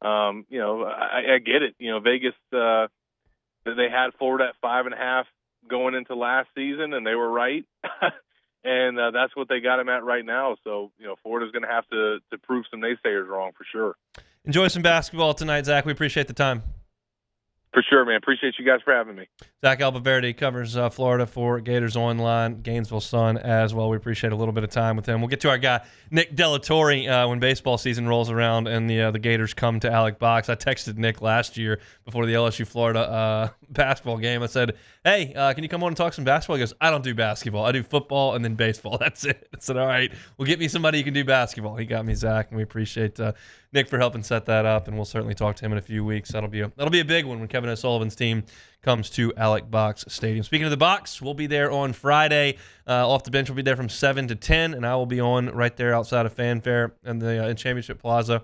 I get it. Vegas, they had Florida at 5.5 going into last season, and they were right. And that's what they got him at right now. So, Florida's going to have to prove some naysayers wrong for sure. Enjoy some basketball tonight, Zach. We appreciate the time. For sure, man. Appreciate you guys for having me. Zach Albaverdi covers Florida for Gators Online, Gainesville Sun as well. We appreciate a little bit of time with him. We'll get to our guy, Nick Delatorre, when baseball season rolls around and the Gators come to Alec Box. I texted Nick last year before the LSU-Florida basketball game. I said, hey, can you come on and talk some basketball? He goes, I don't do basketball. I do football and then baseball. That's it. I said, all right, well, get me somebody who can do basketball. He got me Zach, and we appreciate Nick for helping set that up, and we'll certainly talk to him in a few weeks. That'll be a big one when Kevin O'Sullivan's team comes to Alec Box Stadium. Speaking of the Box, we'll be there on Friday. Off the bench, we'll be there from 7 to 10, and I will be on right there outside of Fanfare and the in Championship Plaza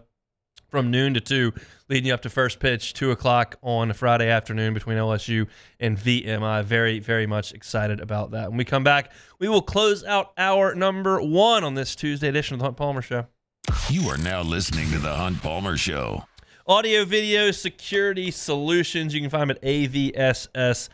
from noon to 2, leading you up to first pitch, 2 o'clock on a Friday afternoon between LSU and VMI. Very, very much excited about that. When we come back, we will close out hour number 1 on this Tuesday edition of the Hunt Palmer Show. You are now listening to the Hunt Palmer Show. Audio Video Security Solutions. You can find them at avssla.com.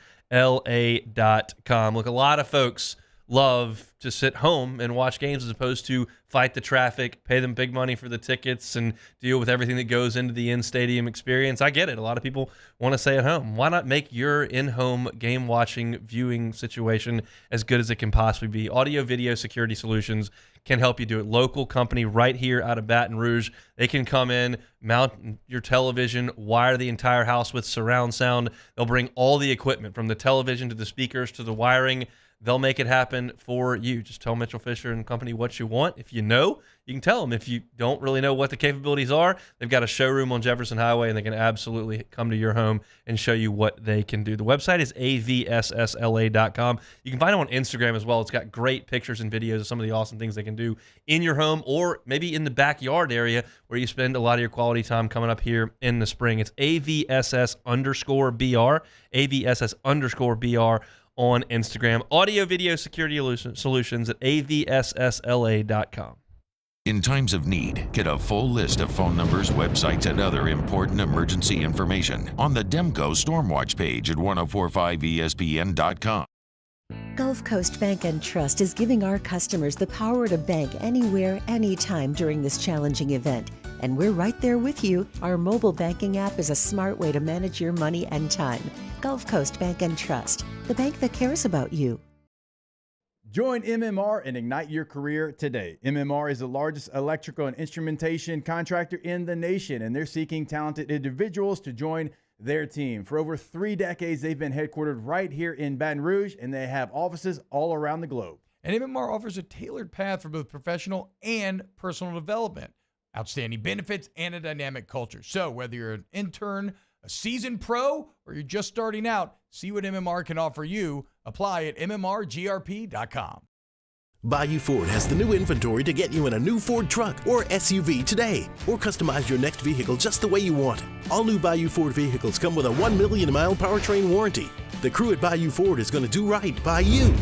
Look, a lot of folks love to sit home and watch games as opposed to fight the traffic, pay them big money for the tickets, and deal with everything that goes into the in-stadium experience. I get it. A lot of people want to stay at home. Why not make your in-home game watching, viewing situation as good as it can possibly be? Audio Video Security Solutions can help you do it. Local company right here out of Baton Rouge. They can come in, mount your television, wire the entire house with surround sound. They'll bring all the equipment from the television to the speakers to the wiring. They'll make it happen for you. Just tell Mitchell Fisher and company what you want. If you know, you can tell them. If you don't really know what the capabilities are, they've got a showroom on Jefferson Highway, and they can absolutely come to your home and show you what they can do. The website is avssla.com. You can find them on Instagram as well. It's got great pictures and videos of some of the awesome things they can do in your home or maybe in the backyard area where you spend a lot of your quality time coming up here in the spring. It's AVSS_BR, AVSS_BR on Instagram. Audio Video Security Solutions at avssla.com. In times of need, get a full list of phone numbers, websites, and other important emergency information on the Demco Stormwatch page at 1045espn.com. Gulf Coast Bank and Trust is giving our customers the power to bank anywhere, anytime during this challenging event. And we're right there with you. Our mobile banking app is a smart way to manage your money and time. Gulf Coast Bank and Trust, the bank that cares about you. Join MMR and ignite your career today. MMR is the largest electrical and instrumentation contractor in the nation, and they're seeking talented individuals to join their team. For over 3 decades, they've been headquartered right here in Baton Rouge, and they have offices all around the globe. And MMR offers a tailored path for both professional and personal development, outstanding benefits, and a dynamic culture. So whether you're an intern, a seasoned pro, or you're just starting out, see what MMR can offer you. Apply at mmrgrp.com. Bayou Ford has the new inventory to get you in a new Ford truck or SUV today, or customize your next vehicle just the way you want. All new Bayou Ford vehicles come with a 1 million mile powertrain warranty. The crew at Bayou Ford is going to do right by you.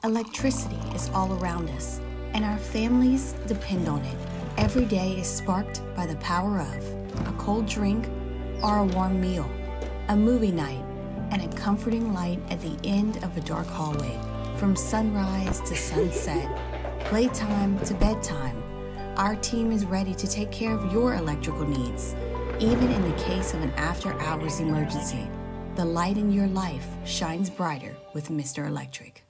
Electricity is all around us, and our families depend on it. Every day is sparked by the power of a cold drink or a warm meal, a movie night, and a comforting light at the end of a dark hallway. From sunrise to sunset, playtime to bedtime, our team is ready to take care of your electrical needs. Even in the case of an after-hours emergency, the light in your life shines brighter with Mr. Electric.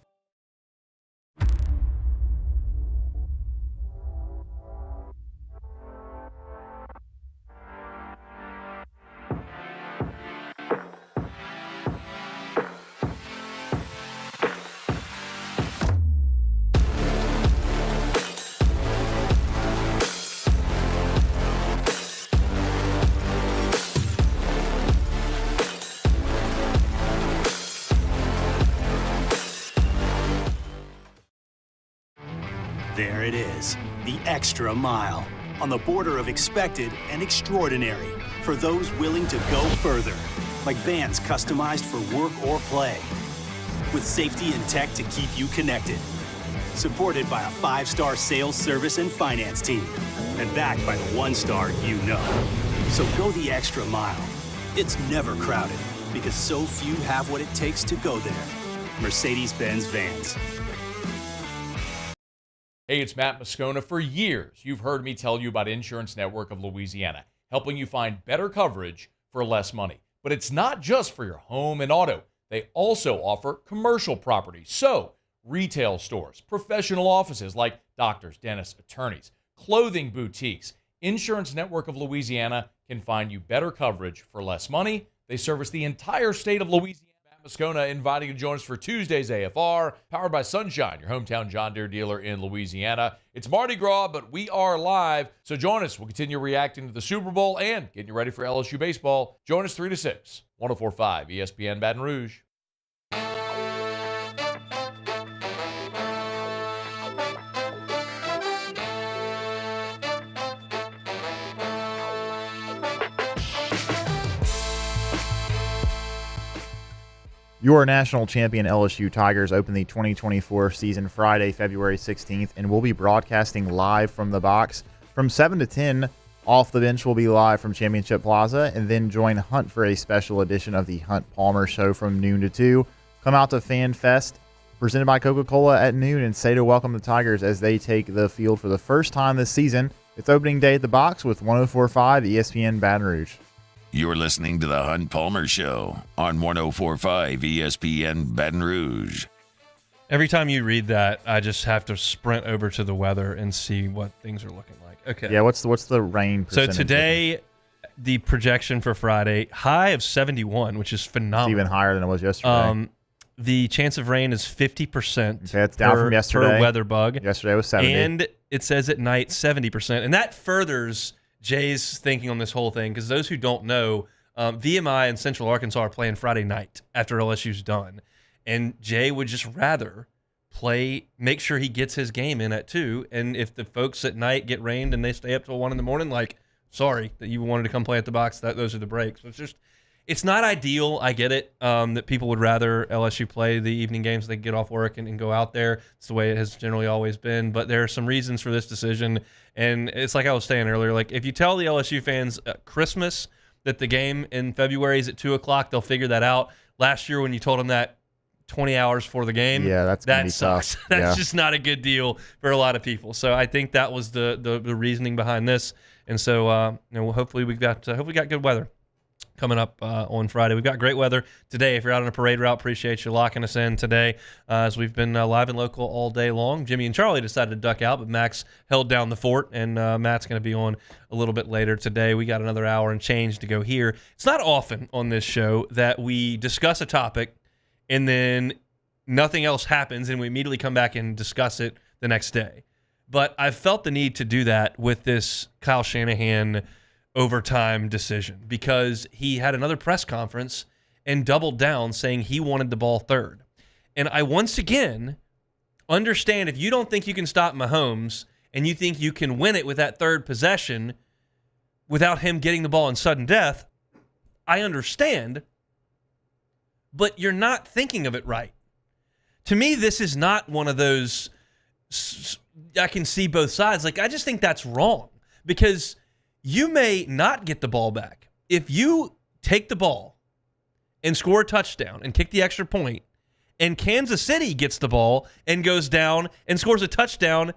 There it is, the extra mile, on the border of expected and extraordinary for those willing to go further, like vans customized for work or play, with safety and tech to keep you connected, supported by a 5-star sales, service, and finance team, and backed by the 1-star you know. So go the extra mile. It's never crowded, because so few have what it takes to go there. Mercedes-Benz Vans. Hey, it's Matt Moscona. For years, you've heard me tell you about Insurance Network of Louisiana, helping you find better coverage for less money. But it's not just for your home and auto. They also offer commercial property. So, retail stores, professional offices like doctors, dentists, attorneys, clothing boutiques. Insurance Network of Louisiana can find you better coverage for less money. They service the entire state of Louisiana. Moscona inviting you to join us for Tuesday's AFR, powered by Sunshine, your hometown John Deere dealer in Louisiana. It's Mardi Gras, but we are live, so join us. We'll continue reacting to the Super Bowl and getting you ready for LSU baseball. Join us 3 to 6, 104.5 ESPN Baton Rouge. Your national champion LSU Tigers open the 2024 season Friday, February 16th, and we'll be broadcasting live from the box from 7 to 10. Off the Bench will be live from Championship Plaza, and then join Hunt for a special edition of the Hunt Palmer Show from noon to 2. Come out to Fan Fest, presented by Coca-Cola at noon, and say to welcome the Tigers as they take the field for the first time this season. It's opening day at the box with 104.5 ESPN Baton Rouge. You're listening to the Hunt Palmer Show on 104.5 ESPN Baton Rouge. Every time you read that, I just have to sprint over to the weather and see what things are looking like. Okay. Yeah, what's the rain So percentage? today, the projection for Friday, high of 71, which is phenomenal. It's even higher than it was yesterday. The chance of rain is 50%. Okay, it's down from yesterday. Per weather bug. Yesterday was 70. And it says at night 70%. And that furthers Jay's thinking on this whole thing, because those who don't know, VMI and Central Arkansas are playing Friday night after LSU's done. And Jay would just rather make sure he gets his game in at 2. And if the folks at night get rained and they stay up till 1 in the morning, like, sorry that you wanted to come play at the box, those are the breaks. So it's not ideal. I get it, that people would rather LSU play the evening games so they can get off work and go out there. It's the way it has generally always been. But there are some reasons for this decision. And it's like I was saying earlier, like if you tell the LSU fans at Christmas that the game in February is at 2 o'clock, they'll figure that out. Last year when you told them that 20 hours before the game, that sucks. Tough. That's just not a good deal for a lot of people. So I think that was the reasoning behind this. And so hopefully we got good weather coming up on Friday. We've got great weather today. If you're out on a parade route, appreciate you locking us in today as we've been live and local all day long. Jimmy and Charlie decided to duck out, but Max held down the fort, and Matt's going to be on a little bit later today. We got another hour and change to go here. It's not often on this show that we discuss a topic and then nothing else happens and we immediately come back and discuss it the next day. But I've felt the need to do that with this Kyle Shanahan overtime decision, because he had another press conference and doubled down saying he wanted the ball third. And I once again understand, if you don't think you can stop Mahomes and you think you can win it with that third possession without him getting the ball in sudden death, I understand, but you're not thinking of it right. To me, this is not one of those, I can see both sides. Like, I just think that's wrong, because you may not get the ball back. If you take the ball and score a touchdown and kick the extra point, and Kansas City gets the ball and goes down and scores a touchdown,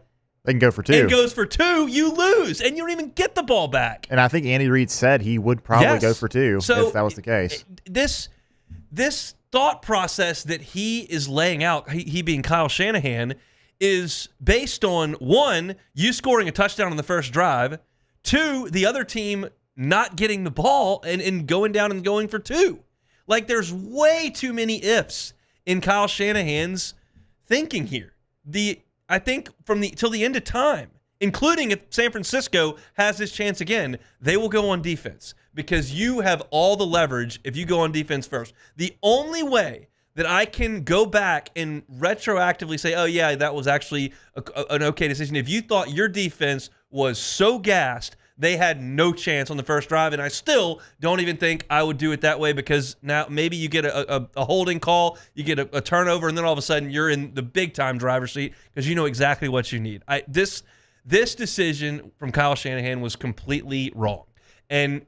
they can go for 2. And goes for 2, you lose, and you don't even get the ball back. And I think Andy Reid said he would probably go for 2 if that was the case. This thought process that he is laying out, he being Kyle Shanahan, is based on, 1, you scoring a touchdown on the first drive, 2, the other team not getting the ball and going down and going for 2. Like, there's way too many ifs in Kyle Shanahan's thinking here. I think till the end of time, including if San Francisco has this chance again, they will go on defense, because you have all the leverage if you go on defense first. The only way that I can go back and retroactively say, oh, yeah, that was actually an okay decision, if you thought your defense was so gassed they had no chance on the first drive, and I still don't even think I would do it that way, because now maybe you get a holding call, you get a turnover, and then all of a sudden you're in the big-time driver's seat because you know exactly what you need. This decision from Kyle Shanahan was completely wrong. And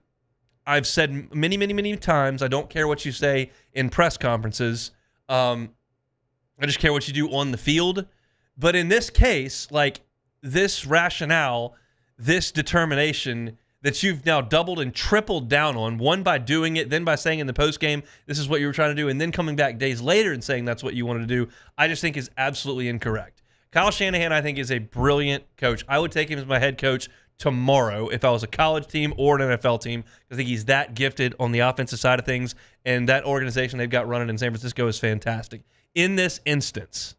I've said many, many, many times, I don't care what you say in press conferences. I just care what you do on the field. But in this case, like, this rationale, this determination that you've now doubled and tripled down on, one by doing it, then by saying in the postgame, this is what you were trying to do, and then coming back days later and saying that's what you wanted to do, I just think is absolutely incorrect. Kyle Shanahan, I think, is a brilliant coach. I would take him as my head coach tomorrow if I was a college team or an NFL team. I think he's that gifted on the offensive side of things, and that organization they've got running in San Francisco is fantastic. In this instance,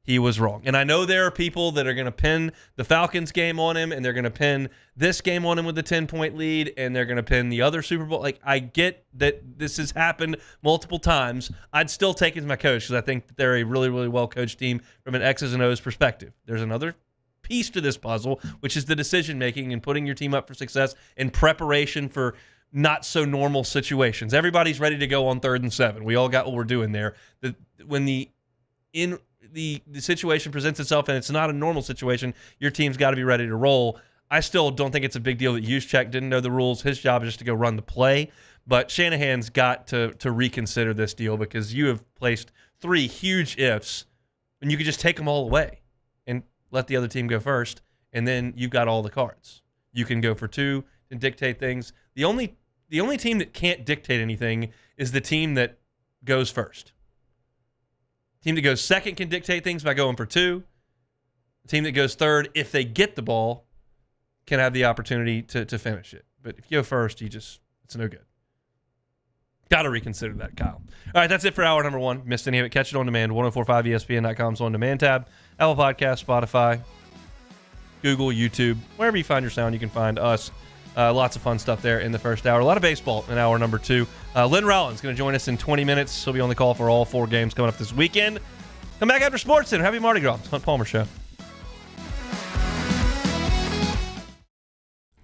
he was wrong. And I know there are people that are going to pin the Falcons game on him, and they're going to pin this game on him with the 10-point lead, and they're going to pin the other Super Bowl. Like, I get that this has happened multiple times. I'd still take him as my coach because I think that they're a really, really well-coached team from an X's and O's perspective. There's another piece to this puzzle, which is the decision-making and putting your team up for success in preparation for not so normal situations. Everybody's ready to go on 3rd and 7. We all got what we're doing there. When the situation presents itself and it's not a normal situation, your team's got to be ready to roll. I still don't think it's a big deal that Juszczyk didn't know the rules. His job is just to go run the play. But Shanahan's got to reconsider this deal because you have placed 3 huge ifs, and you could just take them all away and let the other team go first, and then you've got all the cards. You can go for 2 and dictate things. The only team that can't dictate anything is the team that goes first. The team that goes second can dictate things by going for 2. The team that goes third, if they get the ball, can have the opportunity to finish it. But if you go first, it's no good. Got to reconsider that, Kyle. All right, that's it for hour number 1. Missed any of it? Catch it on demand. 1045ESPN.com's on demand tab. Apple Podcast, Spotify, Google, YouTube, wherever you find your sound, you can find us. Lots of fun stuff there in the first hour. A lot of baseball in hour number 2. Lynn Rollins going to join us in 20 minutes. He'll be on the call for all 4 games coming up this weekend. Come back after Sports Center. Happy Mardi Gras. Hunt Palmer Show.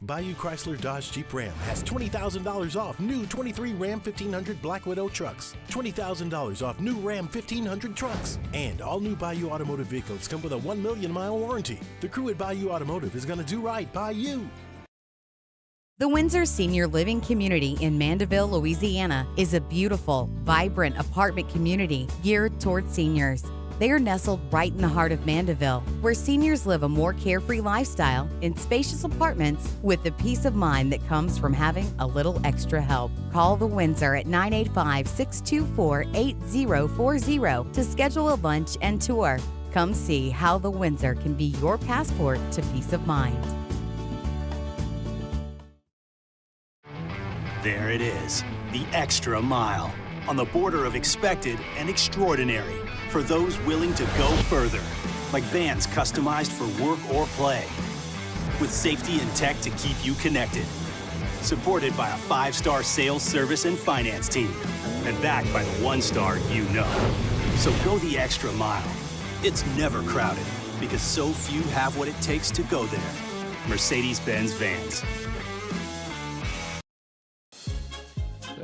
Bayou Chrysler Dodge Jeep Ram has $20,000 off new 23 Ram 1500 Black Widow trucks, $20,000 off new Ram 1500 trucks, and all new Bayou Automotive vehicles come with a 1 million mile warranty. The crew at Bayou Automotive is going to do right by you. The Windsor Senior Living Community in Mandeville, Louisiana is a beautiful, vibrant apartment community geared towards seniors. They are nestled right in the heart of Mandeville, where seniors live a more carefree lifestyle in spacious apartments with the peace of mind that comes from having a little extra help. Call the Windsor at 985-624-8040 to schedule a lunch and tour. Come see how the Windsor can be your passport to peace of mind. There it is, the extra mile, on the border of expected and extraordinary for those willing to go further, like vans customized for work or play, with safety and tech to keep you connected, supported by a 5-star sales, service, and finance team, and backed by the 1-star you know. So go the extra mile. It's never crowded because so few have what it takes to go there. Mercedes-Benz Vans.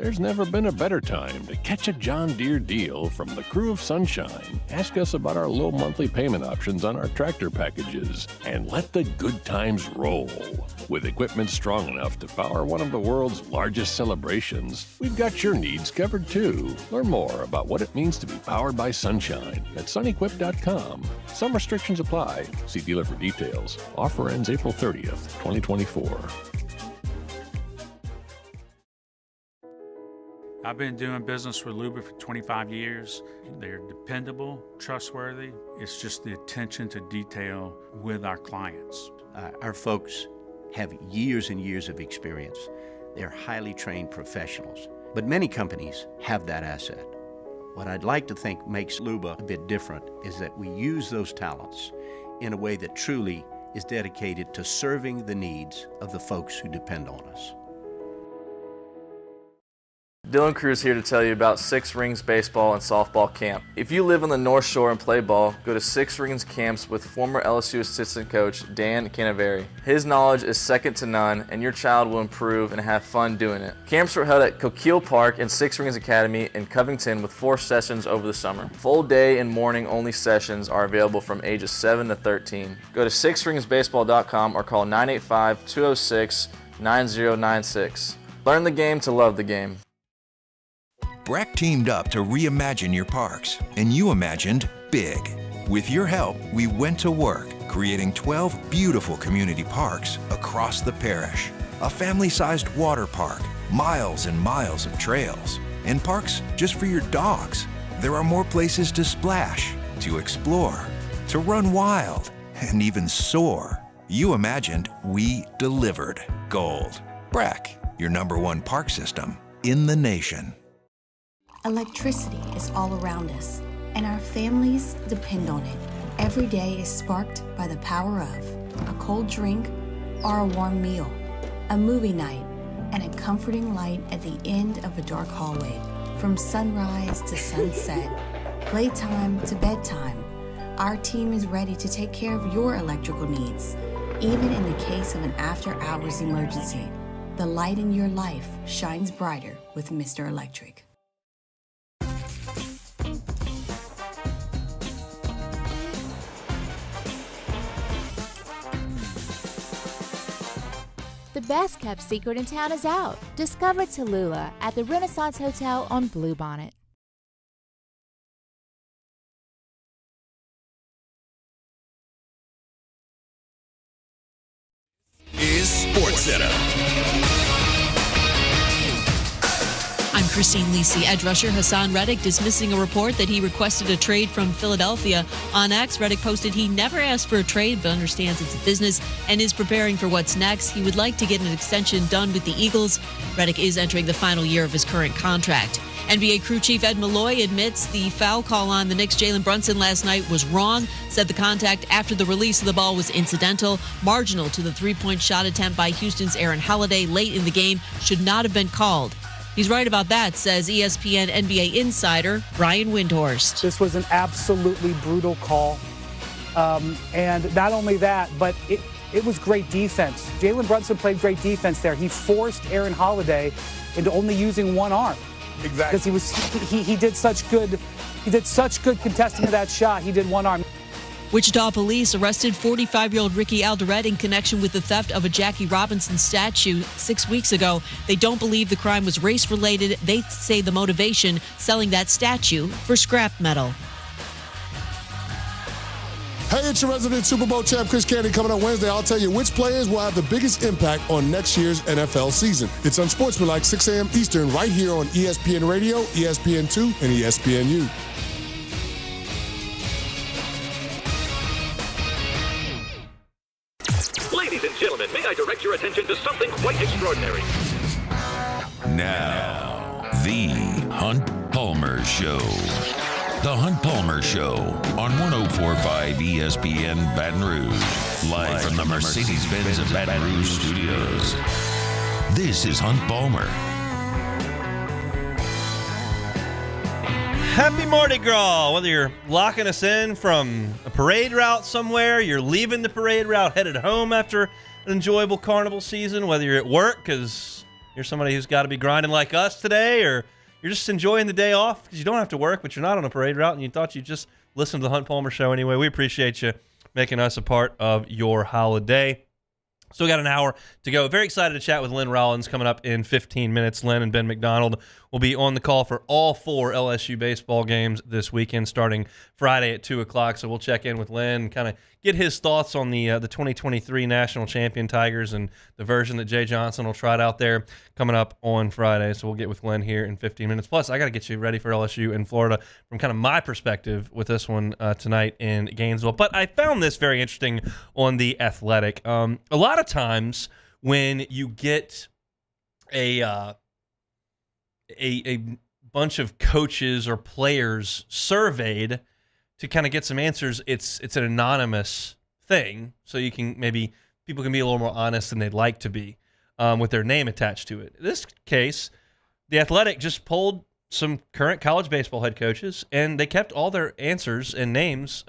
There's never been a better time to catch a John Deere deal from the crew of Sunshine. Ask us about our low monthly payment options on our tractor packages and let the good times roll. With equipment strong enough to power one of the world's largest celebrations, we've got your needs covered too. Learn more about what it means to be powered by Sunshine at sunequip.com. Some restrictions apply. See dealer for details. Offer ends April 30th, 2024. I've been doing business with Luba for 25 years. They're dependable, trustworthy. It's just the attention to detail with our clients. Our folks have years and years of experience. They're highly trained professionals. But many companies have that asset. What I'd like to think makes Luba a bit different is that we use those talents in a way that truly is dedicated to serving the needs of the folks who depend on us. Dylan Cruz here to tell you about Six Rings Baseball and Softball Camp. If you live on the North Shore and play ball, go to Six Rings Camps with former LSU assistant coach Dan Canaveri. His knowledge is second to none, and your child will improve and have fun doing it. Camps were held at Coquille Park and Six Rings Academy in Covington with 4 sessions over the summer. Full day and morning only sessions are available from ages 7 to 13. Go to sixringsbaseball.com or call 985-206-9096. Learn the game to love the game. Breck teamed up to reimagine your parks, and you imagined big. With your help, we went to work, creating 12 beautiful community parks across the parish. A family-sized water park, miles and miles of trails, and parks just for your dogs. There are more places to splash, to explore, to run wild, and even soar. You imagined, we delivered. Gold. Breck, your #1 park system in the nation. Electricity is all around us, and our families depend on it. Every day is sparked by the power of a cold drink or a warm meal, a movie night, and a comforting light at the end of a dark hallway. From sunrise to sunset, playtime to bedtime, our team is ready to take care of your electrical needs, even in the case of an after-hours emergency. The light in your life shines brighter with Mr. Electric. The best kept secret in town is out. Discover Tallulah at the Renaissance Hotel on Bluebonnet. Is Sports Center. I'm Christine Lisi. Edge rusher Hassan Reddick dismissing a report that he requested a trade from Philadelphia. On X, Reddick posted he never asked for a trade but understands it's a business and is preparing for what's next. He would like to get an extension done with the Eagles. Reddick is entering the final year of his current contract. NBA crew chief Ed Malloy admits the foul call on the Knicks' Jalen Brunson last night was wrong, said the contact after the release of the ball was incidental, marginal to the three-point shot attempt by Houston's Aaron Holiday late in the game, should not have been called. He's right about that, says ESPN NBA insider Brian Windhorst. This was an absolutely brutal call. And not only that, but it was great defense. Jalen Brunson played great defense there. He forced Aaron Holiday into only using one arm. Exactly. Because he did such good contesting of that shot. He did one arm. Wichita police arrested 45-year-old Ricky Alderette in connection with the theft of a Jackie Robinson statue 6 weeks ago. They don't believe the crime was race-related. They say the motivation, selling that statue for scrap metal. Hey, it's your resident Super Bowl champ, Chris Candy, coming up Wednesday. I'll tell you which players will have the biggest impact on next year's NFL season. It's Unsportsmanlike, 6 a.m. Eastern, right here on ESPN Radio, ESPN2, and ESPNU. Ladies and gentlemen, may I direct your attention to something quite extraordinary? Now, the Hunt Palmer Show. The Hunt Palmer Show on 104.5 ESPN Baton Rouge. Live from the Mercedes-Benz of Baton Rouge studios. This is Hunt Palmer. Happy Mardi Gras! Whether you're locking us in from a parade route somewhere, you're leaving the parade route, headed home after an enjoyable carnival season, whether you're at work because you're somebody who's got to be grinding like us today, or you're just enjoying the day off because you don't have to work, but you're not on a parade route and you thought you'd just listen to the Hunt Palmer Show anyway. We appreciate you making us a part of your holiday. Still got an hour to go. Very excited to chat with Lynn Rollins coming up in 15 minutes. Lynn and Ben McDonald will be on the call for all 4 LSU baseball games this weekend, starting Friday at 2 o'clock. So we'll check in with Lynn, kind of get his thoughts on the 2023 national champion Tigers and the version that Jay Johnson will try it out there coming up on Friday. So we'll get with Lynn here in 15 minutes. Plus, I got to get you ready for LSU in Florida from kind of my perspective with this one tonight in Gainesville. But I found this very interesting on The Athletic. A lot of times when you get a bunch of coaches or players surveyed to kind of get some answers, it's an anonymous thing, so you can maybe people can be a little more honest than they'd like to be with their name attached to it. In this case, The Athletic just polled some current college baseball head coaches, and they kept all their answers and names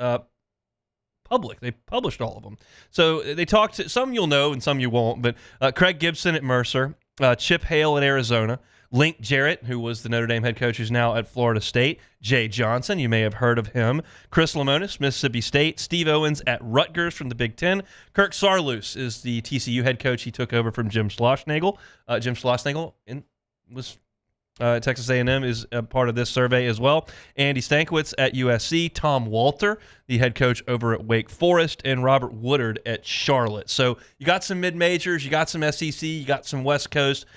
public. They published all of them. So they talked to some you'll know and some you won't, but Craig Gibson at Mercer, Chip Hale at Arizona, Link Jarrett, who was the Notre Dame head coach, who's now at Florida State, Jay Johnson, you may have heard of him, Chris Lemonis, Mississippi State, Steve Owens at Rutgers from the Big Ten, Kirk Saarloos is the TCU head coach. He took over from Jim Schlossnagle. Jim Schlossnagle was Texas A&M is a part of this survey as well. Andy Stankiewicz at USC, Tom Walter, the head coach over at Wake Forest, and Robert Woodard at Charlotte. So you got some mid-majors, you got some SEC, you got some West Coast.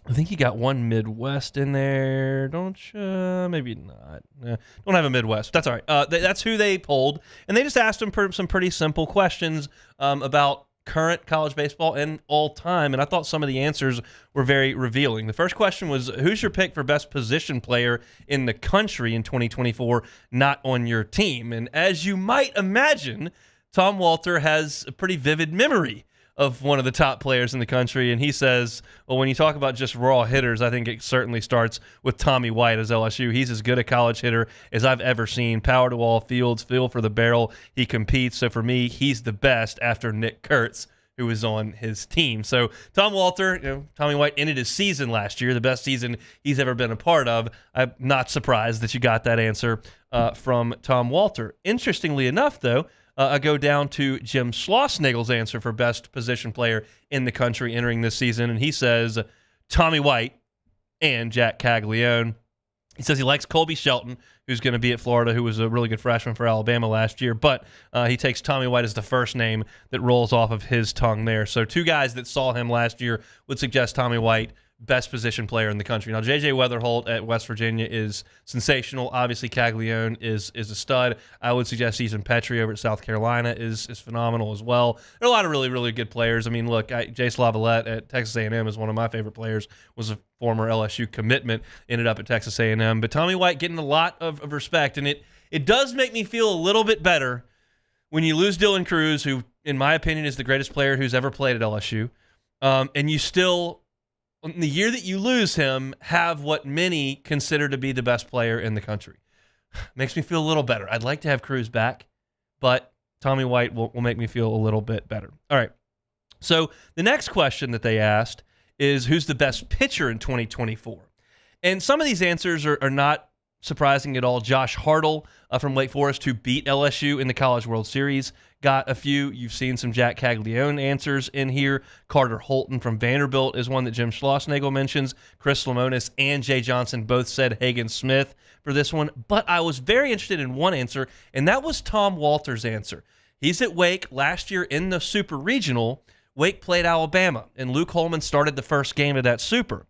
I think you got one Midwest in there, don't you? Maybe not. Don't have a Midwest. That's all right. That's who they polled, and they just asked them some pretty simple questions about current college baseball and all time, and I thought some of the answers were very revealing. The first question was, who's your pick for best position player in the country in 2024, not on your team? And as you might imagine, Tom Walter has a pretty vivid memory of one of the top players in the country, and he says, well, when you talk about just raw hitters, I think it certainly starts with Tommy White as LSU. He's as good a college hitter as I've ever seen. Power to all fields, feel for the barrel. He competes. So for me, he's the best after Nick Kurtz, who was on his team. So Tom Walter, Tommy White ended his season last year, the best season he's ever been a part of. I'm not surprised that you got that answer from Tom Walter. Interestingly enough, though, I go down to Jim Schlossnagel's answer for best position player in the country entering this season, and he says Tommy White and Jack Caglione. He says he likes Colby Shelton, who's going to be at Florida, who was a really good freshman for Alabama last year, but he takes Tommy White as the first name that rolls off of his tongue there. So two guys that saw him last year would suggest Tommy White, best position player in the country. Now, J.J. Weatherholt at West Virginia is sensational. Obviously, Caglione is a stud. I would suggest Ethan Petrie over at South Carolina is phenomenal as well. There are a lot of really, really good players. I mean, look, Jay Slavalette at Texas A&M is one of my favorite players, was a former LSU commitment, ended up at Texas A&M. But Tommy White getting a lot of respect, and it does make me feel a little bit better when you lose Dylan Cruz, who, in my opinion, is the greatest player who's ever played at LSU, and you still, in the year that you lose him, have what many consider to be the best player in the country. Makes me feel a little better. I'd like to have Cruz back, but Tommy White will make me feel a little bit better. All right. So the next question that they asked is, who's the best pitcher in 2024? And some of these answers are not surprising at all. Josh Hartle from Wake Forest, who beat LSU in the College World Series, got a few. You've seen some Jack Caglione answers in here. Carter Holton from Vanderbilt is one that Jim Schlossnagel mentions. Chris Lemonis and Jay Johnson both said Hagen Smith for this one. But I was very interested in one answer, and that was Tom Walter's answer. He's at Wake. Last year in the Super Regional, Wake played Alabama, and Luke Holman started the first game of that Super.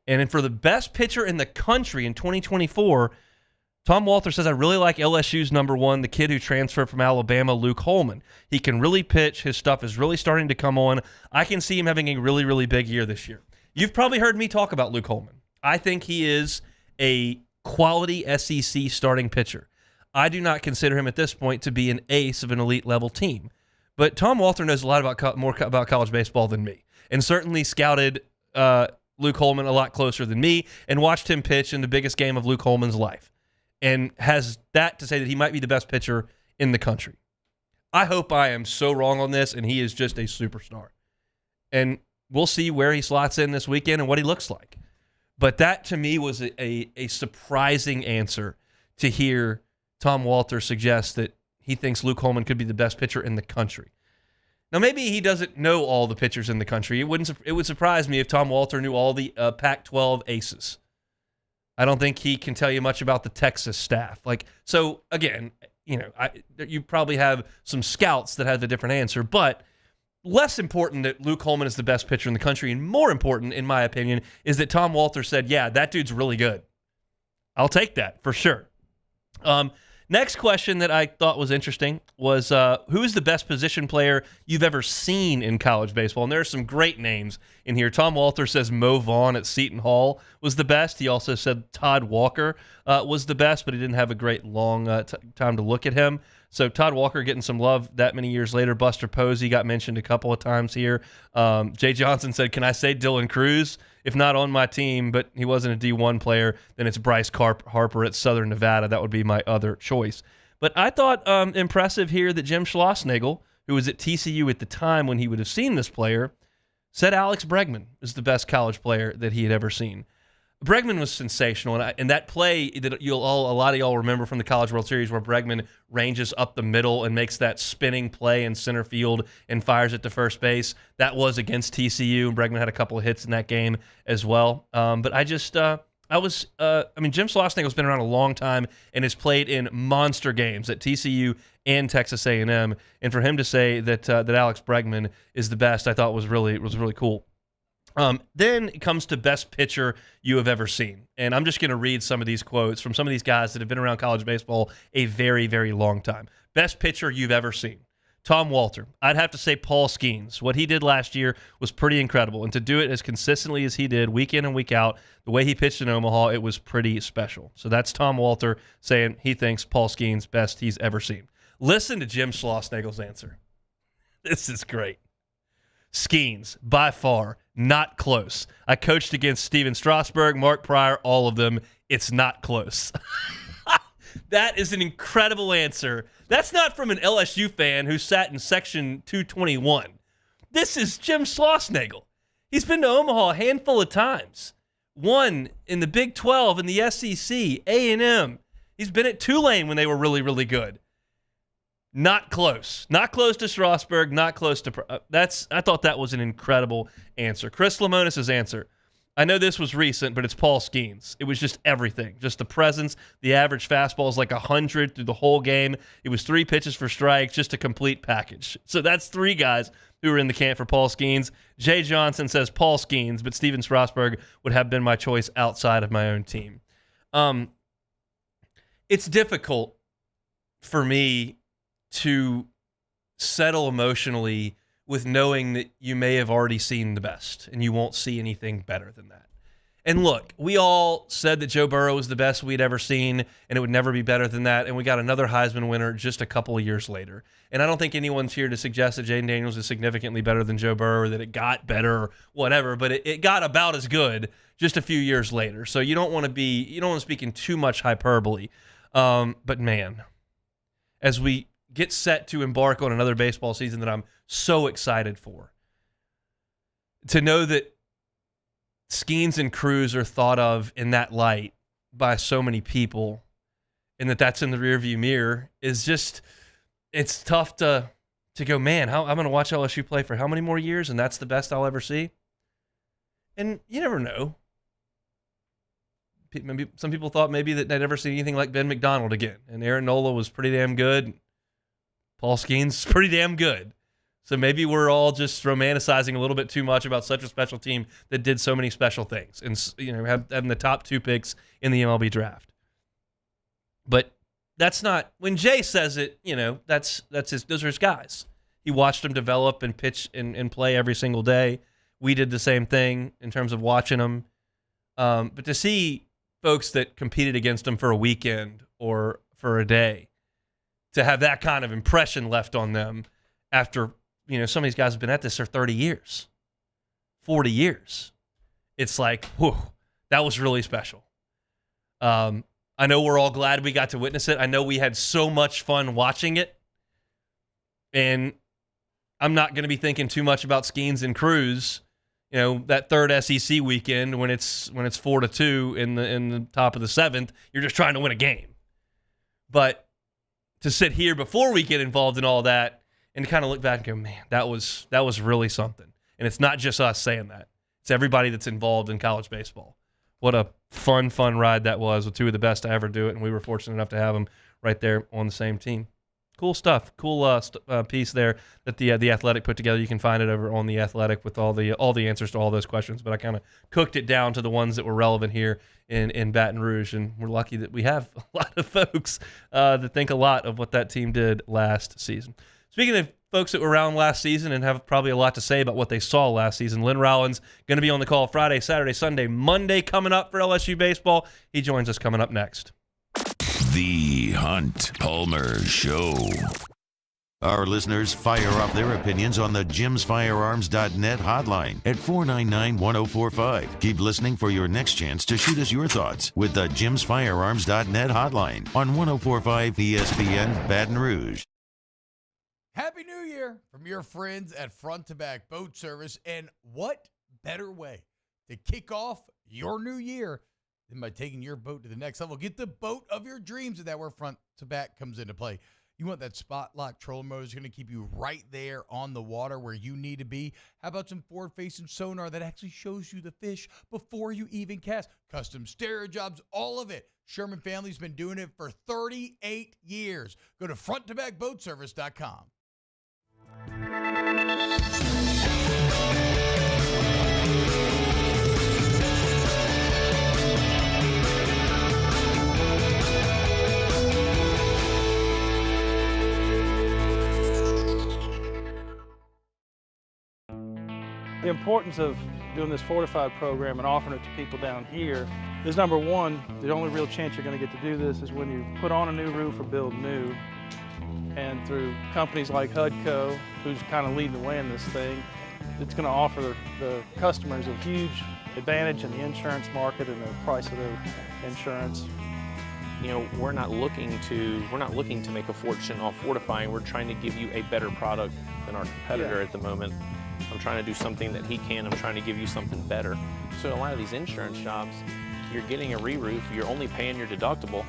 And for the best pitcher in the country in 2024, Tom Walter says, I really like LSU's number one, the kid who transferred from Alabama, Luke Holman. He can really pitch. His stuff is really starting to come on. I can see him having a really, really big year this year. You've probably heard me talk about Luke Holman. I think he is a quality SEC starting pitcher. I do not consider him at this point to be an ace of an elite level team. But Tom Walter knows a lot more about college baseball than me, and certainly scouted Luke Holman a lot closer than me and watched him pitch in the biggest game of Luke Holman's life, and has that to say that he might be the best pitcher in the country. I hope I am so wrong on this, and he is just a superstar. And we'll see where he slots in this weekend and what he looks like. But that, to me, was a surprising answer to hear Tom Walter suggest that he thinks Luke Holman could be the best pitcher in the country. Now, maybe he doesn't know all the pitchers in the country. It would surprise me if Tom Walter knew all the Pac-12 aces. I don't think he can tell you much about the Texas staff. So again, you probably have some scouts that have a different answer, but less important that Luke Holman is the best pitcher in the country, and more important, in my opinion, is that Tom Walter said, yeah, that dude's really good. I'll take that for sure. Next question that I thought was interesting was, who is the best position player you've ever seen in college baseball? And there are some great names in here. Tom Walter says Mo Vaughn at Seton Hall was the best. He also said Todd Walker was the best, but he didn't have a great long time to look at him. So Todd Walker getting some love that many years later. Buster Posey got mentioned a couple of times here. Jay Johnson said, can I say Dylan Cruz? If not on my team, but he wasn't a D1 player, then it's Bryce Harper at Southern Nevada. That would be my other choice. But I thought impressive here that Jim Schlossnagel, who was at TCU at the time when he would have seen this player, said Alex Bregman is the best college player that he had ever seen. Bregman was sensational, and that play that a lot of y'all remember from the College World Series where Bregman ranges up the middle and makes that spinning play in center field and fires it to first base, that was against TCU, and Bregman had a couple of hits in that game as well. But Jim Schlossnagel's been around a long time and has played in monster games at TCU and Texas A&M, and for him to say that Alex Bregman is the best, I thought was really cool. Then it comes to best pitcher you have ever seen. And I'm just going to read some of these quotes from some of these guys that have been around college baseball a very, very long time. Best pitcher you've ever seen. Tom Walter. I'd have to say Paul Skeens. What he did last year was pretty incredible. And to do it as consistently as he did, week in and week out, the way he pitched in Omaha, it was pretty special. So that's Tom Walter saying he thinks Paul Skeens best he's ever seen. Listen to Jim Schlossnagel's answer. This is great. Skeens, by far, not close. I coached against Steven Strasburg, Mark Pryor, all of them. It's not close. That is an incredible answer. That's not from an LSU fan who sat in section 221. This is Jim Schlossnagle. He's been to Omaha a handful of times. Won in the Big 12, in the SEC, A&M. He's been at Tulane when they were really, really good. Not close. Not close to Strasburg. Not close to... I thought that was an incredible answer. Chris Lemonis' answer. I know this was recent, but it's Paul Skeens. It was just everything. Just the presence. The average fastball is like 100 through the whole game. It was 3 pitches for strikes, just a complete package. So that's 3 guys who were in the camp for Paul Skeens. Jay Johnson says Paul Skeens, but Steven Strasburg would have been my choice outside of my own team. It's difficult for me to settle emotionally with knowing that you may have already seen the best and you won't see anything better than that. And look, we all said that Joe Burrow was the best we'd ever seen and it would never be better than that, and we got another Heisman winner just a couple of years later. And I don't think anyone's here to suggest that Jaden Daniels is significantly better than Joe Burrow or that it got better or whatever, but it got about as good just a few years later. So you don't want to speak in too much hyperbole. But man, as we get set to embark on another baseball season that I'm so excited for, to know that Skeens and Cruz are thought of in that light by so many people and that's in the rearview mirror is just, it's tough to go, man, I'm going to watch LSU play for how many more years and that's the best I'll ever see? And you never know. Maybe some people thought maybe that they'd never see anything like Ben McDonald again. And Aaron Nola was pretty damn good. Paul Skeens is pretty damn good. So maybe we're all just romanticizing a little bit too much about such a special team that did so many special things and having the top 2 picks in the MLB draft. But that's not, when Jay says it, that's those are his guys. He watched them develop and pitch and play every single day. We did the same thing in terms of watching them. But to see folks that competed against them for a weekend or for a day, to have that kind of impression left on them after, some of these guys have been at this for 30 years, 40 years. It's like, whew, that was really special. I know we're all glad we got to witness it. I know we had so much fun watching it. And I'm not going to be thinking too much about Skeens and Cruz, that third SEC weekend when it's 4-2 in the top of the 7th. You're just trying to win a game. But to sit here before we get involved in all that and to kind of look back and go, man, that was really something. And it's not just us saying that. It's everybody that's involved in college baseball. What a fun ride that was with 2 of the best to ever do it, and we were fortunate enough to have them right there on the same team. Cool stuff. Cool piece there that the Athletic put together. You can find it over on the Athletic with all the answers to all those questions. But I kind of cooked it down to the ones that were relevant here in Baton Rouge, and we're lucky that we have a lot of folks that think a lot of what that team did last season. Speaking of folks that were around last season and have probably a lot to say about what they saw last season, Lynn Rollins going to be on the call Friday, Saturday, Sunday, Monday coming up for LSU baseball. He joins us coming up next. The Hunt Palmer Show. Our listeners fire off their opinions on the jimsfirearms.net hotline at 499-1045. Keep listening for your next chance to shoot us your thoughts with the jimsfirearms.net hotline on 1045 ESPN Baton Rouge. Happy New Year from your friends at Front to Back Boat Service. And what better way to kick off your new year than by taking your boat to the next level? Get the boat of your dreams, and that's where Front to Back comes into play. You want that spot lock trolling motor that's going to keep you right there on the water where you need to be. How about some forward-facing sonar that actually shows you the fish before you even cast? Custom stereo jobs, all of it. Sherman family's been doing it for 38 years. Go to fronttobackboatservice.com. The importance of doing this fortified program and offering it to people down here is, number one, the only real chance you're going to get to do this is when you put on a new roof or build new. And through companies like HUDCO, who's kind of leading the way in this thing, it's going to offer the customers a huge advantage in the insurance market and the price of their insurance. We're not looking to make a fortune off fortifying. We're trying to give you a better product than our competitor at the moment. I'm trying to do something that he can. I'm trying to give you something better. So a lot of these insurance jobs, you're getting a re-roof, you're only paying your deductible.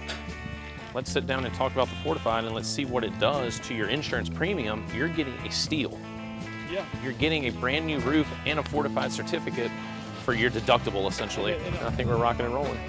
Let's sit down and talk about the Fortified and let's see what it does to your insurance premium. You're getting a steal. Yeah. You're getting a brand new roof and a Fortified certificate for your deductible, essentially. And I think we're rocking and rolling.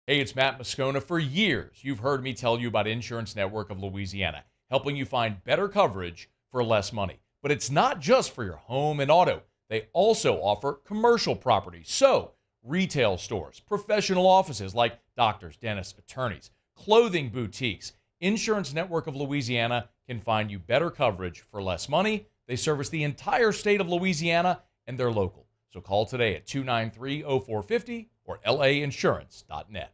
Hey, it's Matt Moscona. For years, you've heard me tell you about Insurance Network of Louisiana, helping you find better coverage for less money. But it's not just for your home and auto. They also offer commercial property. So, retail stores, professional offices like doctors, dentists, attorneys, clothing boutiques. Insurance Network of Louisiana can find you better coverage for less money. They service the entire state of Louisiana, and they're local. So call today at 293-0450 or lainsurance.net.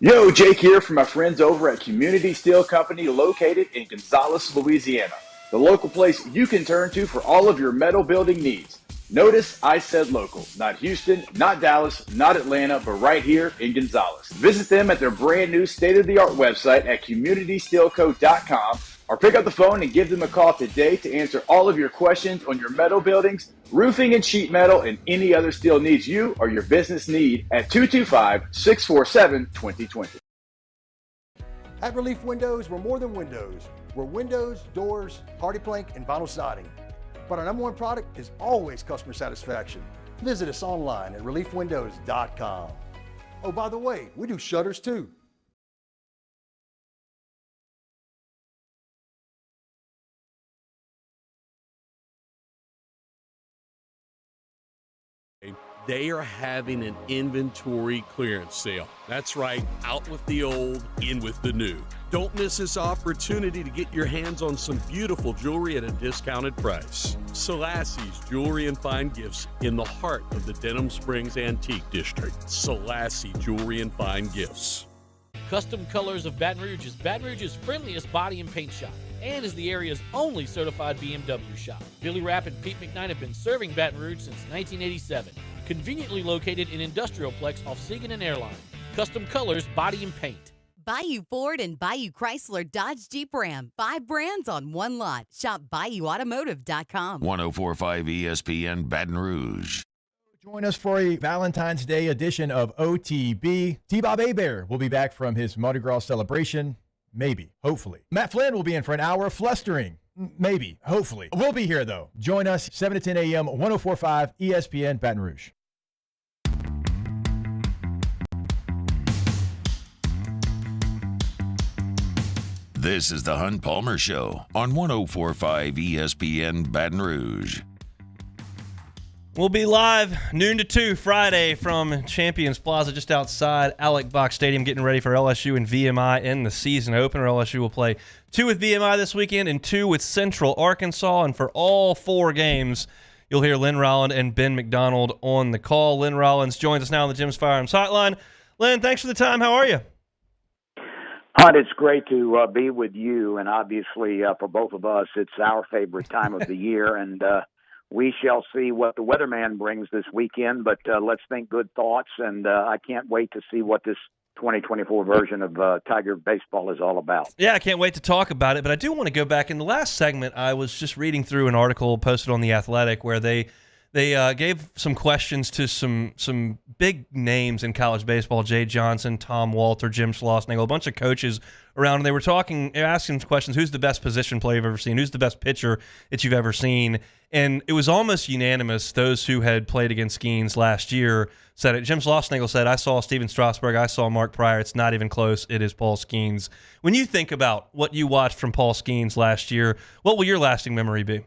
Yo, Jake here from my friends over at Community Steel Company located in Gonzales, Louisiana. The local place you can turn to for all of your metal building needs. Notice I said local, not Houston, not Dallas, not Atlanta, but right here in Gonzales. Visit them at their brand new state-of-the-art website at communitysteelco.com or pick up the phone and give them a call today to answer all of your questions on your metal buildings, roofing and sheet metal, and any other steel needs you or your business need at 225-647-2020. At Relief Windows, we're more than windows. We're windows, doors, hardy plank, and vinyl siding. But our number one product is always customer satisfaction. Visit us online at reliefwindows.com. Oh, by the way, we do shutters too. They are having an inventory clearance sale. That's right, out with the old, in with the new. Don't miss this opportunity to get your hands on some beautiful jewelry at a discounted price. Selassie's Jewelry and Fine Gifts in the heart of the Denham Springs Antique District. Selassie Jewelry and Fine Gifts. Custom Colors of Baton Rouge is Baton Rouge's friendliest body and paint shop and is the area's only certified BMW shop. Billy Rapp and Pete McKnight have been serving Baton Rouge since 1987. Conveniently located in Industrialplex off Siegen and Airline. Custom Colors Body and Paint. Bayou Ford and Bayou Chrysler Dodge Jeep Ram. 5 brands on one lot. Shop BayouAutomotive.com. 104.5 ESPN Baton Rouge. Join us for a Valentine's Day edition of OTB. T-Bob Hebert will be back from his Mardi Gras celebration. Maybe. Hopefully. Matt Flynn will be in for an hour of flustering. Maybe. Hopefully. We'll be here, though. Join us 7 to 10 a.m. 104.5 ESPN Baton Rouge. This is the Hunt Palmer Show on 104.5 ESPN Baton Rouge. We'll be live noon to 2 Friday from Champions Plaza just outside Alec Box Stadium, getting ready for LSU and VMI in the season opener. LSU will play 2 with VMI this weekend and 2 with Central Arkansas. And for all 4 games, you'll hear Lynn Rowland and Ben McDonald on the call. Lynn Rowlands joins us now on the Jim's Firearms Hotline. Lynn, thanks for the time. How are you? Hunt, it's great to be with you, and obviously for both of us, it's our favorite time of the year, and we shall see what the weatherman brings this weekend, but let's think good thoughts, and I can't wait to see what this 2024 version of Tiger baseball is all about. Yeah, I can't wait to talk about it, but I do want to go back. In the last segment, I was just reading through an article posted on The Athletic where they gave some questions to some big names in college baseball: Jay Johnson, Tom Walter, Jim Schlossnagle, a bunch of coaches around. And they were asking questions: who's the best position player you've ever seen? Who's the best pitcher that you've ever seen? And it was almost unanimous. Those who had played against Skeens last year said it. Jim Schlossnagle said, "I saw Steven Strasburg. I saw Mark Pryor. It's not even close. It is Paul Skeens." When you think about what you watched from Paul Skeens last year, what will your lasting memory be?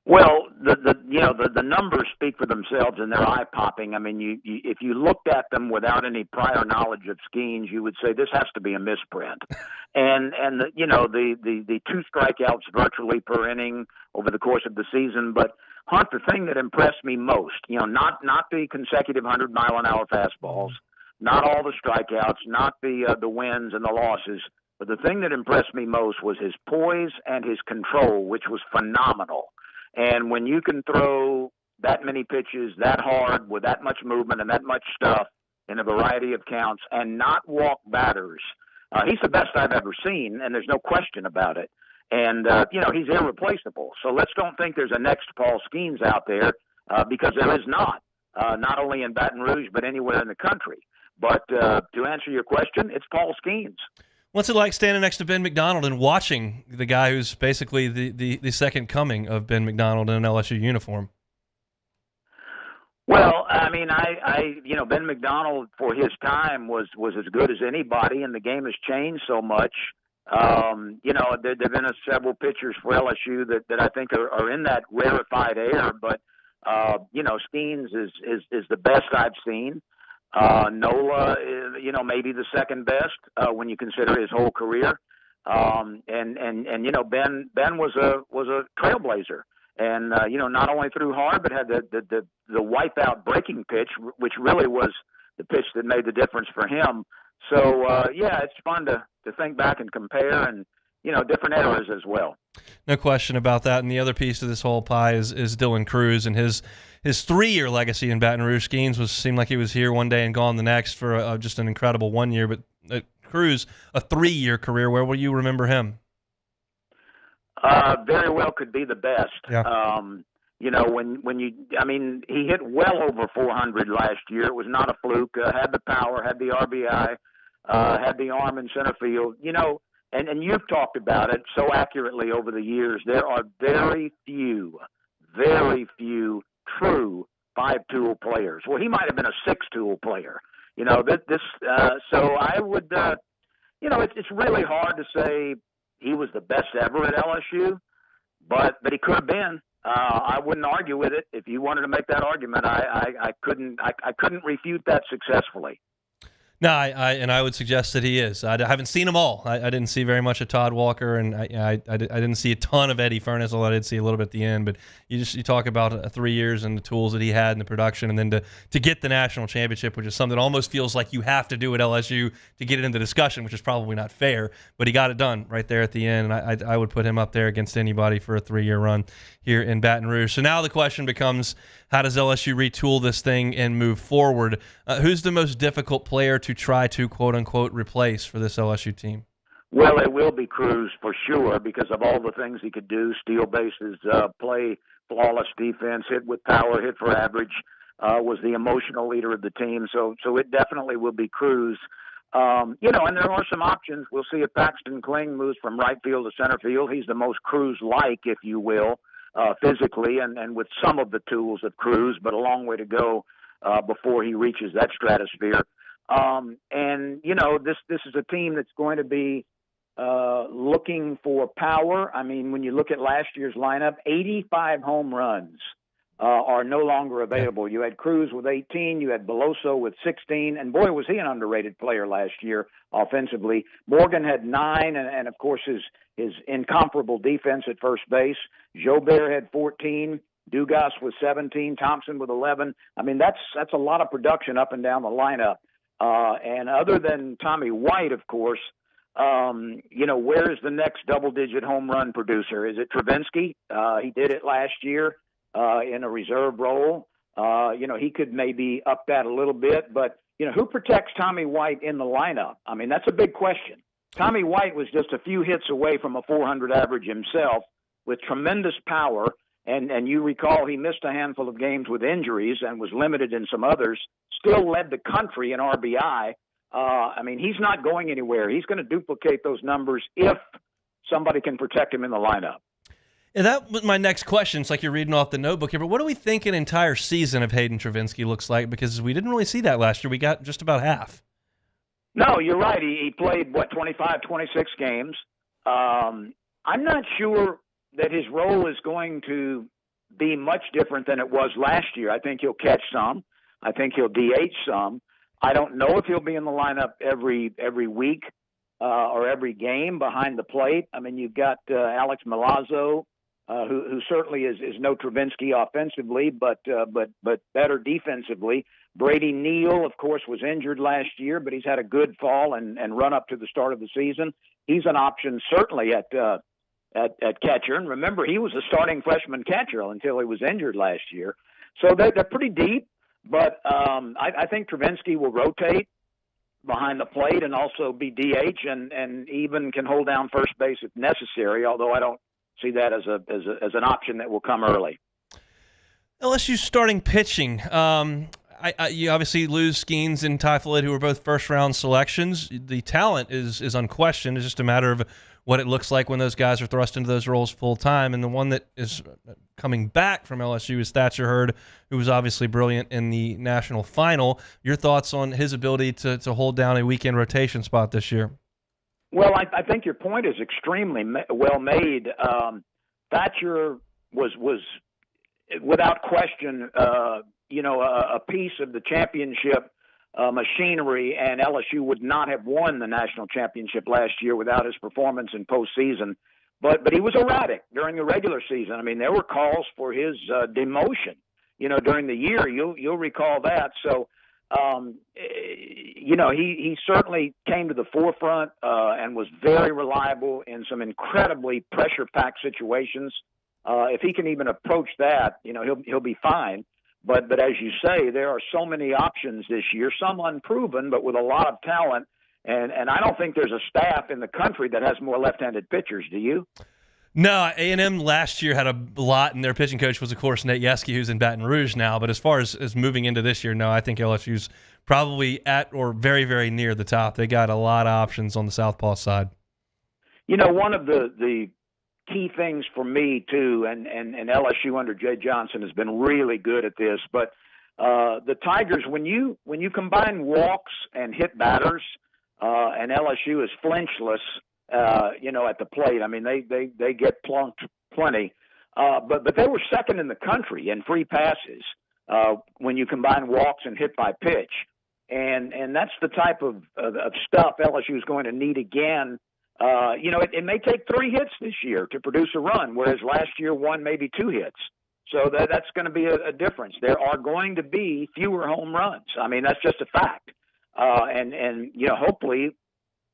Well, the numbers speak for themselves, and they're eye-popping. I mean, you if you looked at them without any prior knowledge of Skeens, you would say this has to be a misprint. And the 2 strikeouts virtually per inning over the course of the season. But Hunt, the thing that impressed me most, not the consecutive 100-mile-an-hour fastballs, not all the strikeouts, not the wins and the losses. But the thing that impressed me most was his poise and his control, which was phenomenal. And when you can throw that many pitches that hard with that much movement and that much stuff, in a variety of counts and not walk batters. He's the best I've ever seen, and there's no question about it. And, he's irreplaceable. So let's don't think there's a next Paul Skeens out there because there is not only in Baton Rouge but anywhere in the country. But to answer your question, it's Paul Skeens. What's it like standing next to Ben McDonald and watching the guy who's basically the second coming of Ben McDonald in an LSU uniform? Well, I mean, Ben McDonald for his time was as good as anybody, and the game has changed so much. There've been several pitchers for LSU that I think are in that rarefied air, but Skeens is the best I've seen. Nola, maybe the second best when you consider his whole career. Ben was a trailblazer, and not only threw hard but had the wipeout breaking pitch, which really was the pitch that made the difference for him. So it's fun to think back and compare, and different eras as well. No question about that. And the other piece of this whole pie is Dylan Cruz and his 3-year legacy in Baton Rouge. Skeens seemed like he was here one day and gone the next for just an incredible 1 year. But Cruz, a 3-year career. Where will you remember him? Very well could be the best. Yeah. He hit well over 400 last year. It was not a fluke. Had the power, had the RBI, had the arm in center field. And you've talked about it so accurately over the years. There are very few true 5-tool players. Well, he might have been a 6-tool player. So I would, it's really hard to say he was the best ever at LSU, but he could have been. I wouldn't argue with it. If you wanted to make that argument, I couldn't refute that successfully. No, I would suggest that he is. I haven't seen them all. I didn't see very much of Todd Walker, and I didn't see a ton of Eddie Furness, although I did see a little bit at the end. But you talk about 3 years and the tools that he had in the production, and then to get the national championship, which is something that almost feels like you have to do at LSU to get it into discussion, which is probably not fair. But he got it done right there at the end, and I would put him up there against anybody for a 3-year run here in Baton Rouge. So now the question becomes, how does LSU retool this thing and move forward? Who's the most difficult player to try to, quote-unquote, replace for this LSU team? Well, it will be Cruz for sure because of all the things he could do, steal bases, play flawless defense, hit with power, hit for average, was the emotional leader of the team. So it definitely will be Cruz. And there are some options. We'll see if Paxton Kling moves from right field to center field. He's the most Cruz-like, if you will, physically and with some of the tools of Cruz, but a long way to go before he reaches that stratosphere. This is a team that's going to be looking for power. I mean, when you look at last year's lineup, 85 home runs are no longer available. You had Cruz with 18, you had Beloso with 16, and boy, was he an underrated player last year offensively. Morgan had 9, and of course his incomparable defense at first base. Jobert had 14. Dugas with 17, Thompson with 11. I mean, that's a lot of production up and down the lineup. And other than Tommy White, of course, where's the next double-digit home run producer? Is it Travinsky? He did it last year in a reserve role. He could maybe up that a little bit, but who protects Tommy White in the lineup? I mean, that's a big question. Tommy White was just a few hits away from a 400 average himself with tremendous power. And you recall he missed a handful of games with injuries and was limited in some others, still led the country in RBI. He's not going anywhere. He's going to duplicate those numbers if somebody can protect him in the lineup. And that was my next question. It's like you're reading off the notebook here, but what do we think an entire season of Hayden Travinsky looks like? Because we didn't really see that last year. We got just about half. No, you're right. He played, 25, 26 games. I'm not sure that his role is going to be much different than it was last year. I think he'll catch some. I think he'll DH some. I don't know if he'll be in the lineup every week or every game behind the plate. I mean, you've got Alex Milazzo, who certainly is no Travinsky offensively, but better defensively. Brady Neal, of course, was injured last year, but he's had a good fall and run up to the start of the season. He's an option certainly at catcher. And remember, he was a starting freshman catcher until he was injured last year. So they're pretty deep. But I think Travinsky will rotate behind the plate and also be DH and even can hold down first base if necessary, although I don't see that as an option that will come early. LSU starting pitching. You obviously lose Skeens and Typhoid, who were both first-round selections. The talent is unquestioned. It's just a matter of what it looks like when those guys are thrust into those roles full-time. And the one that is coming back from LSU is Thatcher Hurd, who was obviously brilliant in the national final. Your thoughts on his ability to hold down a weekend rotation spot this year? Well, I think your point is extremely well made. Thatcher was without question, a piece of the championship machinery, and LSU would not have won the national championship last year without his performance in postseason. But he was erratic during the regular season. I mean, there were calls for his demotion, during the year. You'll recall that. So, he certainly came to the forefront and was very reliable in some incredibly pressure-packed situations. If he can even approach that, he'll be fine. But as you say, there are so many options this year, some unproven, but with a lot of talent. And I don't think there's a staff in the country that has more left-handed pitchers. Do you? No, A&M last year had a lot, and their pitching coach was, of course, Nate Yeske, who's in Baton Rouge now. But as far as moving into this year, no, I think LSU's probably at or very, very near the top. They got a lot of options on the Southpaw side. One of the key things for me, too, and LSU under Jay Johnson has been really good at this, but the Tigers, when you combine walks and hit batters, and LSU is flinchless, at the plate. I mean, they get plunked plenty. But they were second in the country in free passes when you combine walks and hit by pitch. And that's the type of stuff LSU is going to need again. It may take 3 hits this year to produce a run, whereas last year 1, maybe 2 hits. So that's going to be a difference. There are going to be fewer home runs. I mean, that's just a fact. Hopefully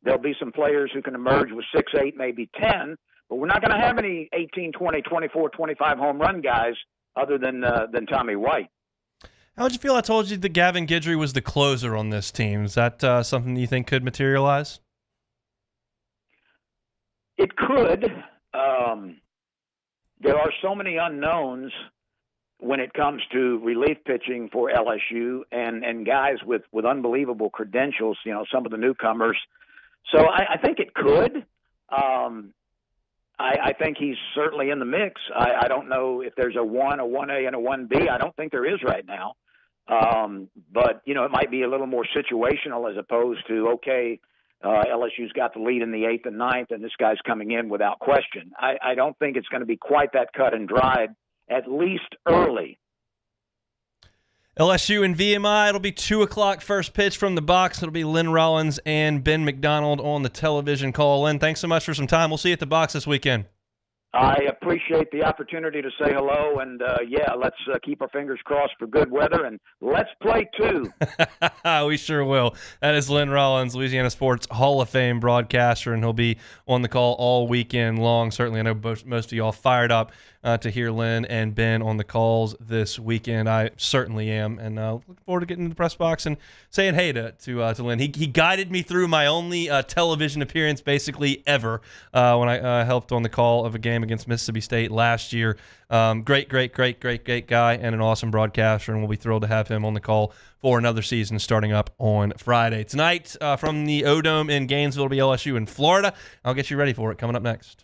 there'll be some players who can emerge with 6, 8, maybe 10, but we're not going to have any 18, 20, 24, 25 home run guys other than Tommy White. How'd you feel I told you that Gavin Guidry was the closer on this team? Is that something you think could materialize? It could. There are so many unknowns when it comes to relief pitching for LSU and guys with unbelievable credentials, some of the newcomers. So I think it could. I think he's certainly in the mix. I don't know if there's a 1, a 1A, and a 1B. I don't think there is right now. But, it might be a little more situational as opposed to, LSU's got the lead in the 8th and 9th, and this guy's coming in without question. I don't think it's going to be quite that cut and dried, at least early. LSU and VMI, it'll be 2 o'clock first pitch from the box. It'll be Lynn Rollins and Ben McDonald on the television call. Lynn, thanks so much for some time. We'll see you at the box this weekend. I appreciate the opportunity to say hello, and let's keep our fingers crossed for good weather, and let's play too. We sure will. That is Lynn Rollins, Louisiana Sports Hall of Fame broadcaster, and he'll be on the call all weekend long. Certainly, I know most of y'all fired up to hear Lynn and Ben on the calls this weekend. I certainly am, and looking forward to getting in the press box and saying hey to Lynn. He guided me through my only television appearance basically ever when I helped on the call of a game against Mississippi State last year. Great guy and an awesome broadcaster, and we'll be thrilled to have him on the call for another season starting up on Friday. Tonight from the O-Dome in Gainesville, it'll be LSU in Florida. I'll get you ready for it coming up next.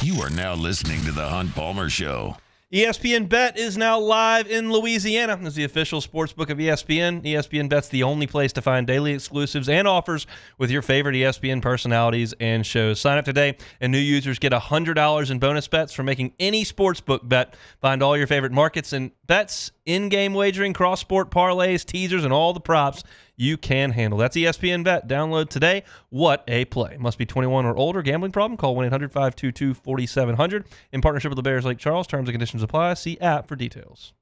You are now listening to The Hunt Palmer Show. ESPN Bet is now live in Louisiana as the official sportsbook of ESPN. ESPN Bet's the only place to find daily exclusives and offers with your favorite ESPN personalities and shows. Sign up today, and new users get $100 in bonus bets for making any sportsbook bet. Find all your favorite markets and bets, in-game wagering, cross-sport parlays, teasers, and all the props you can handle. That's ESPN Bet. Download today. What a play. Must be 21 or older. Gambling problem? Call 1-800-522-4700. In partnership with the Bears Lake Charles. Terms and conditions apply. See app for details.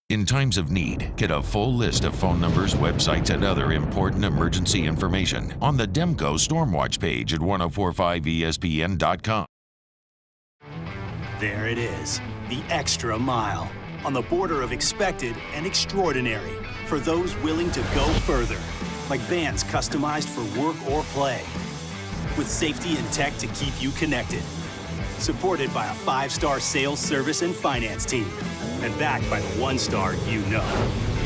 In times of need, get a full list of phone numbers, websites, and other important emergency information on the Demco Stormwatch page at 1045ESPN.com. There it is, the extra mile. on the border of expected and extraordinary for those willing to go further, like vans customized for work or play, with safety and tech to keep you connected. Supported by a 5-star sales, service, and finance team, and backed by the 1-star you know.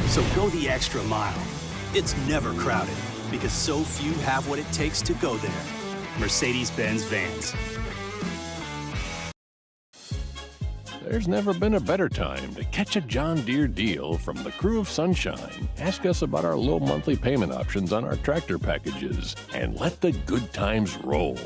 So go the extra mile. It's never crowded, because so few have what it takes to go there. Mercedes-Benz Vans. There's never been a better time to catch a John Deere deal from the crew of Sunshine. Ask us about our low monthly payment options on our tractor packages and let the good times roll.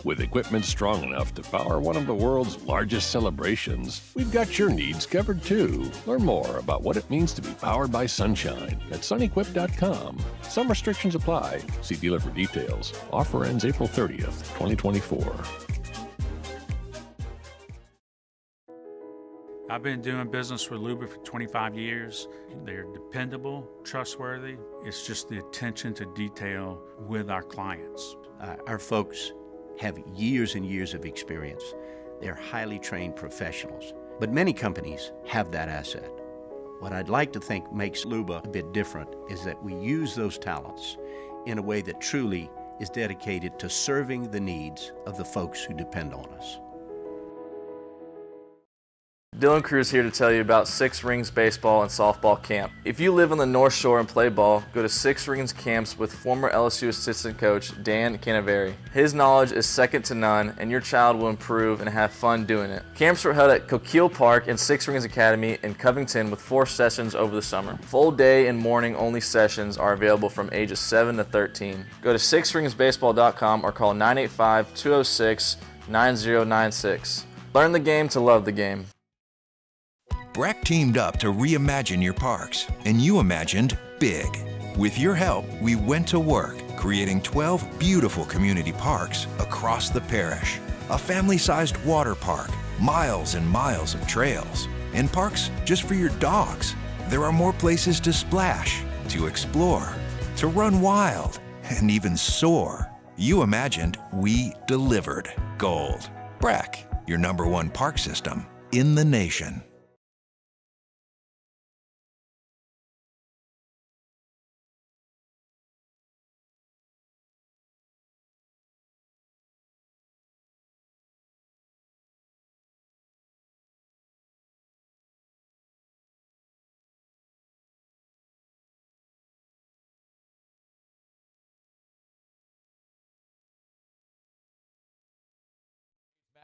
With equipment strong enough to power one of the world's largest celebrations, we've got your needs covered too. Learn more about what it means to be powered by Sunshine at sunequip.com. Some restrictions apply. See dealer for details. Offer ends April 30th, 2024. I've been doing business with Luba for 25 years. They're dependable, trustworthy. It's just the attention to detail with our clients. Our folks have years and years of experience. They're highly trained professionals, but many companies have that asset. What I'd like to think makes Luba a bit different is that we use those talents in a way that truly is dedicated to serving the needs of the folks who depend on us. Dylan Cruz here to tell you about Six Rings Baseball and Softball Camp. If you live on the North Shore and play ball, go to Six Rings Camps with former LSU assistant coach Dan Canaveri. His knowledge is second to none, and your child will improve and have fun doing it. Camps were held at Coquille Park and Six Rings Academy in Covington with 4 sessions over the summer. Full day and morning only sessions are available from ages 7 to 13. Go to sixringsbaseball.com or call 985-206-9096. Learn the game to love the game. Breck teamed up to reimagine your parks, and you imagined big. With your help, we went to work, creating 12 beautiful community parks across the parish. A family-sized water park, miles and miles of trails, and parks just for your dogs. There are more places to splash, to explore, to run wild, and even soar. You imagined, we delivered. Gold. Breck, your #1 park system in the nation.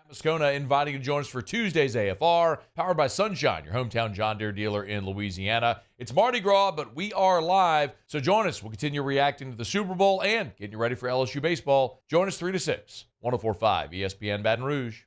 Moscona inviting you to join us for Tuesday's AFR, powered by Sunshine, your hometown John Deere dealer in Louisiana. It's Mardi Gras, but we are live, so join us. We'll continue reacting to the Super Bowl and getting you ready for LSU baseball. Join us 3 to 6, 104.5 ESPN Baton Rouge.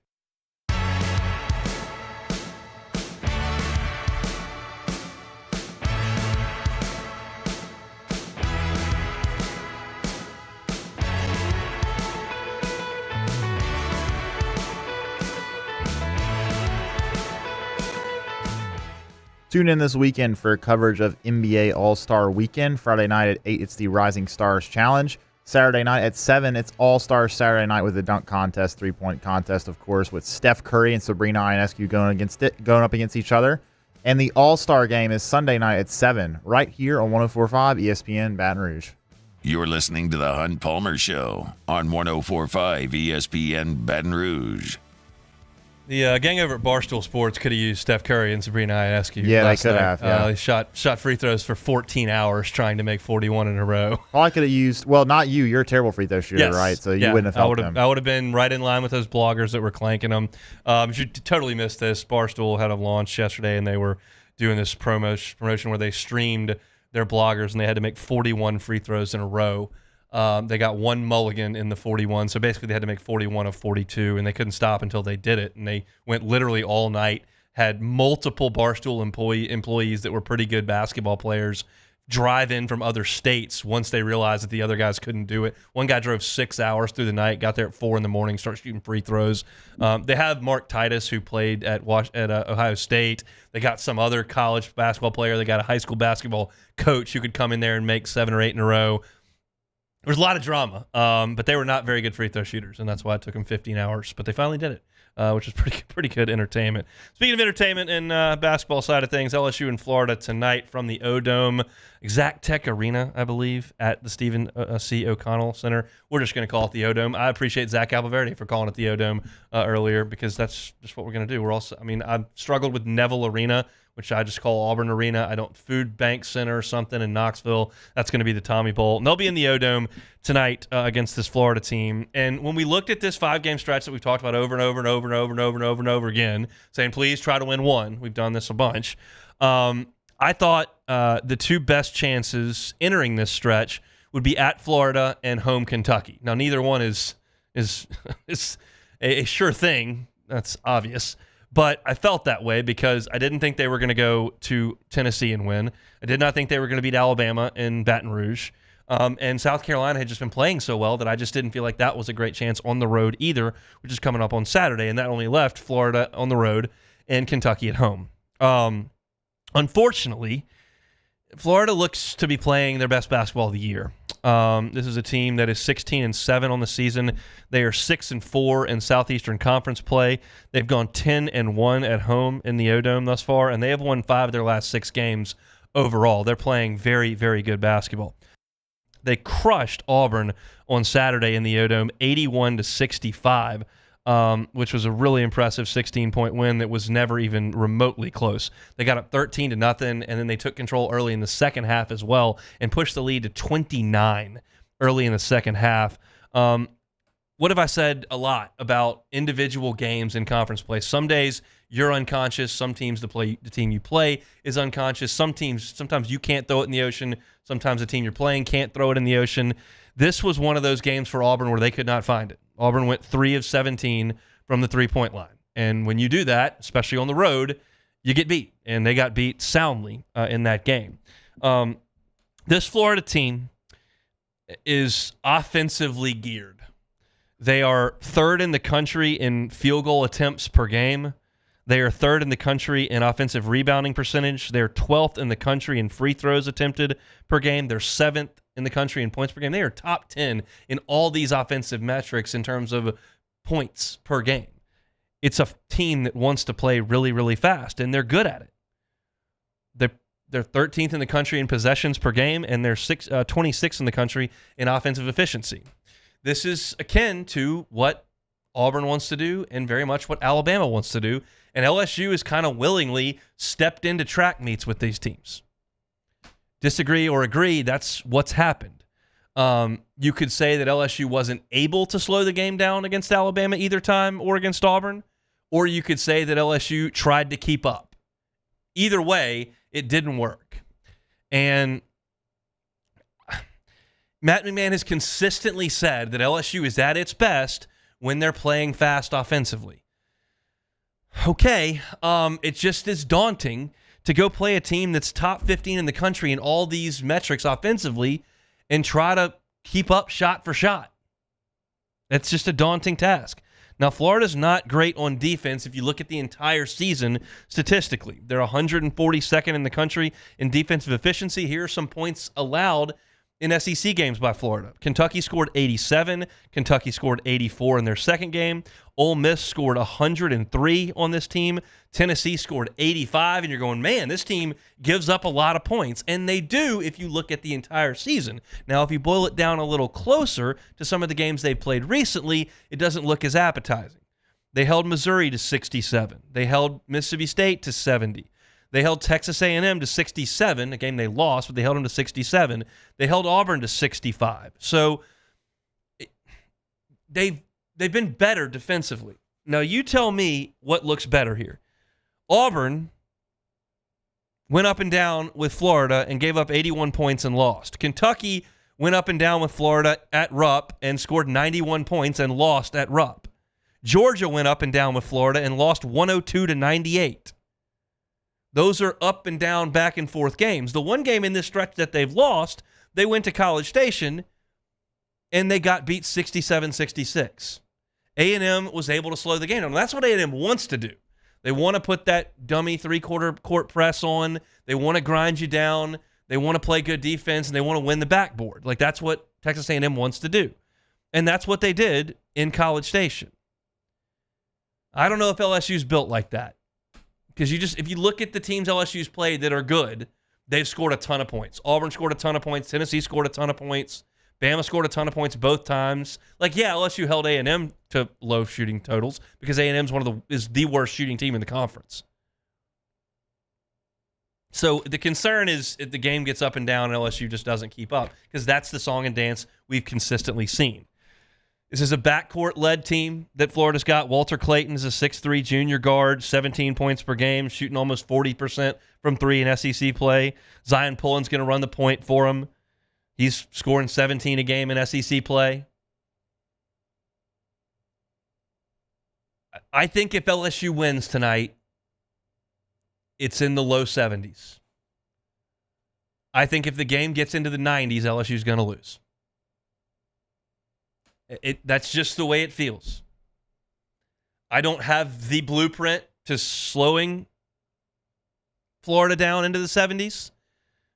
Tune in this weekend for coverage of NBA All-Star Weekend. Friday night at 8, it's the Rising Stars Challenge. Saturday night at 7, it's All-Star Saturday night with a dunk contest, three-point contest, of course, with Steph Curry and Sabrina Ionescu going up against each other. And the All-Star Game is Sunday night at 7, right here on 104.5 ESPN Baton Rouge. You're listening to the Hunt Palmer Show on 104.5 ESPN Baton Rouge. The gang over at Barstool Sports could have used Steph Curry and Sabrina Ionescu. Yeah, they could have. Yeah. They shot free throws for 14 hours trying to make 41 in a row. Well, I could have used, well, not you. You're a terrible free throw shooter, right? So you wouldn't have helped them. I would have been right in line with those bloggers that were clanking them. You totally missed this. Barstool had a launch yesterday, and they were doing this promotion where they streamed their bloggers, and they had to make 41 free throws in a row. They got one mulligan in the 41, so basically they had to make 41 of 42, and they couldn't stop until they did it. And they went literally all night, had multiple Barstool employees that were pretty good basketball players drive in from other states once they realized that the other guys couldn't do it. One guy drove 6 hours through the night, got there at 4 in the morning, started shooting free throws. They have Mark Titus, who played at Ohio State. They got some other college basketball player. They got a high school basketball coach who could come in there and make 7 or 8 in a row. There was a lot of drama, but they were not very good free throw shooters, and that's why it took them 15 hours. But they finally did it, which was pretty good entertainment. Speaking of entertainment and basketball side of things, LSU in Florida tonight from the O-Dome, Exact Tech Arena, I believe, at the Stephen C. O'Connell Center. We're just going to call it the O-Dome. I appreciate Zach Alvaverde for calling it the O-Dome earlier, because that's just what we're going to do. I've struggled with Neville Arena, which I just call Auburn Arena. Food Bank Center or something in Knoxville. That's going to be the Tommy Bowl. And they'll be in the O-Dome tonight against this Florida team. And when we looked at this 5-game stretch that we've talked about over and over and over and over and over and over and over again, saying, please try to win one. We've done this a bunch. I thought the two best chances entering this stretch would be at Florida and home Kentucky. Now, neither one is a sure thing. That's obvious. But I felt that way because I didn't think they were going to go to Tennessee and win. I did not think they were going to beat Alabama in Baton Rouge. And South Carolina had just been playing so well that I just didn't feel like that was a great chance on the road either, which is coming up on Saturday. And that only left Florida on the road and Kentucky at home. Unfortunately, Florida looks to be playing their best basketball of the year. This is a team that is 16-7 on the season. They are 6-4 in Southeastern Conference play. They've gone 10-1 at home in the O-Dome thus far, and they have won 5 of their last 6 games overall. They're playing very, very good basketball. They crushed Auburn on Saturday in the O-Dome, 81-65. Which was a really impressive 16-point win that was never even remotely close. They got up 13-0, and then they took control early in the second half as well and pushed the lead to 29 early in the second half. What have I said a lot about individual games in conference play? Some days you're unconscious. Some teams, the team you play is unconscious. Sometimes you can't throw it in the ocean. Sometimes the team you're playing can't throw it in the ocean. This was one of those games for Auburn where they could not find it. Auburn went 3 of 17 from the three-point line. And when you do that, especially on the road, you get beat. And they got beat soundly in that game. This Florida team is offensively geared. They are 3rd in the country in field goal attempts per game. They are 3rd in the country in offensive rebounding percentage. They're 12th in the country in free throws attempted per game. They're 7th in the country in points per game. They are top 10 in all these offensive metrics in terms of points per game. It's a team that wants to play really, really fast, and they're good at it. They're 13th in the country in possessions per game, and they're 26th in the country in offensive efficiency. This is akin to what Auburn wants to do and very much what Alabama wants to do, and LSU has kind of willingly stepped into track meets with these teams. Disagree or agree, that's what's happened. You could say that LSU wasn't able to slow the game down against Alabama either time or against Auburn, or you could say that LSU tried to keep up. Either way, it didn't work. And Matt McMahon has consistently said that LSU is at its best when they're playing fast offensively. Okay, it just is daunting to go play a team that's top 15 in the country in all these metrics offensively and try to keep up shot for shot. That's just a daunting task. Now, Florida's not great on defense if you look at the entire season statistically. They're 142nd in the country in defensive efficiency. Here are some points allowed in SEC games by Florida. Kentucky scored 87. Kentucky scored 84 in their second game. Ole Miss scored 103 on this team. Tennessee scored 85, and you're going, man, this team gives up a lot of points. And they do if you look at the entire season. Now, if you boil it down a little closer to some of the games they've played recently, it doesn't look as appetizing. They held Missouri to 67. They held Mississippi State to 70. They held Texas A&M to 67, a game they lost, but they held them to 67. They held Auburn to 65. So they've been better defensively. Now, you tell me what looks better here. Auburn went up and down with Florida and gave up 81 points and lost. Kentucky went up and down with Florida at Rupp and scored 91 points and lost at Rupp. Georgia went up and down with Florida and lost 102-98. Those are up and down, back and forth games. The one game in this stretch that they've lost, they went to College Station and they got beat 67-66. A&M was able to slow the game down. That's what A&M wants to do. They want to put that dummy three-quarter court press on. They want to grind you down. They want to play good defense, and they want to win the backboard. Like, that's what Texas A&M wants to do. And that's what they did in College Station. I don't know if LSU's built like that. Because if you look at the teams LSU's played that are good, they've scored a ton of points. Auburn scored a ton of points. Tennessee scored a ton of points. Bama scored a ton of points both times. Like, yeah, LSU held A&M to low shooting totals because A&M's is the worst shooting team in the conference. So the concern is if the game gets up and down and LSU just doesn't keep up, because that's the song and dance we've consistently seen. This is a backcourt-led team that Florida's got. Walter Clayton is a 6'3 junior guard, 17 points per game, shooting almost 40% from three in SEC play. Zion Pullen's going to run the point for him. He's scoring 17 a game in SEC play. I think if LSU wins tonight, it's in the low 70s. I think if the game gets into the 90s, LSU's going to lose. That's just the way it feels. I don't have the blueprint to slowing Florida down into the 70s.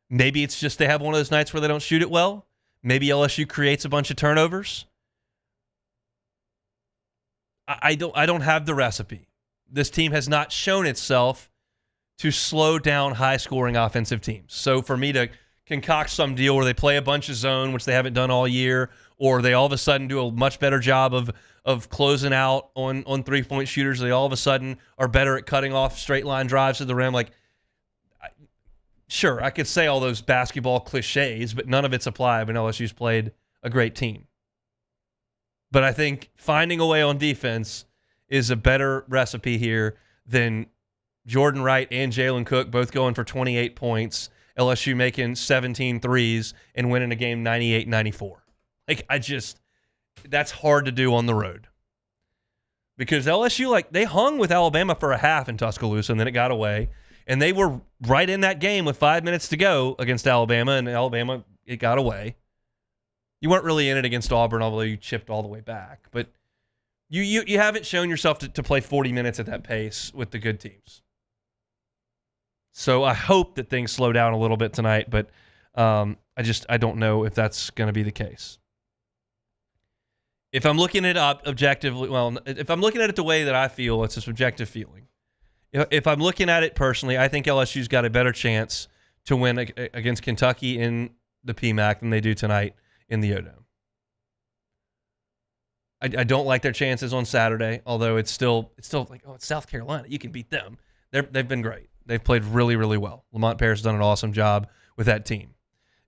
Maybe it's just they have one of those nights where they don't shoot it well. Maybe LSU creates a bunch of turnovers. I don't have the recipe. This team has not shown itself to slow down high-scoring offensive teams. So for me to concoct some deal where they play a bunch of zone, which they haven't done all year, or they all of a sudden do a much better job of closing out on three-point shooters, they all of a sudden are better at cutting off straight-line drives to the rim, like, sure, I could say all those basketball cliches, but none of it's applied when LSU's played a great team. But I think finding a way on defense is a better recipe here than Jordan Wright and Jalen Cook both going for 28 points, LSU making 17 threes and winning a game 98-94. Like, that's hard to do on the road. Because LSU, they hung with Alabama for a half in Tuscaloosa, and then it got away. And they were right in that game with 5 minutes to go against Alabama, and Alabama, it got away. You weren't really in it against Auburn, although you chipped all the way back. But you haven't shown yourself to play 40 minutes at that pace with the good teams. So I hope that things slow down a little bit tonight, but I don't know if that's going to be the case. If I'm looking at it objectively, if I'm looking at it the way that I feel, it's a subjective feeling. If I'm looking at it personally, I think LSU's got a better chance to win against Kentucky in the PMAC than they do tonight in the O-Dome. I don't like their chances on Saturday, although it's still like, oh, it's South Carolina. You can beat them. They've been great. They've played really, really well. Lamont Paris has done an awesome job with that team.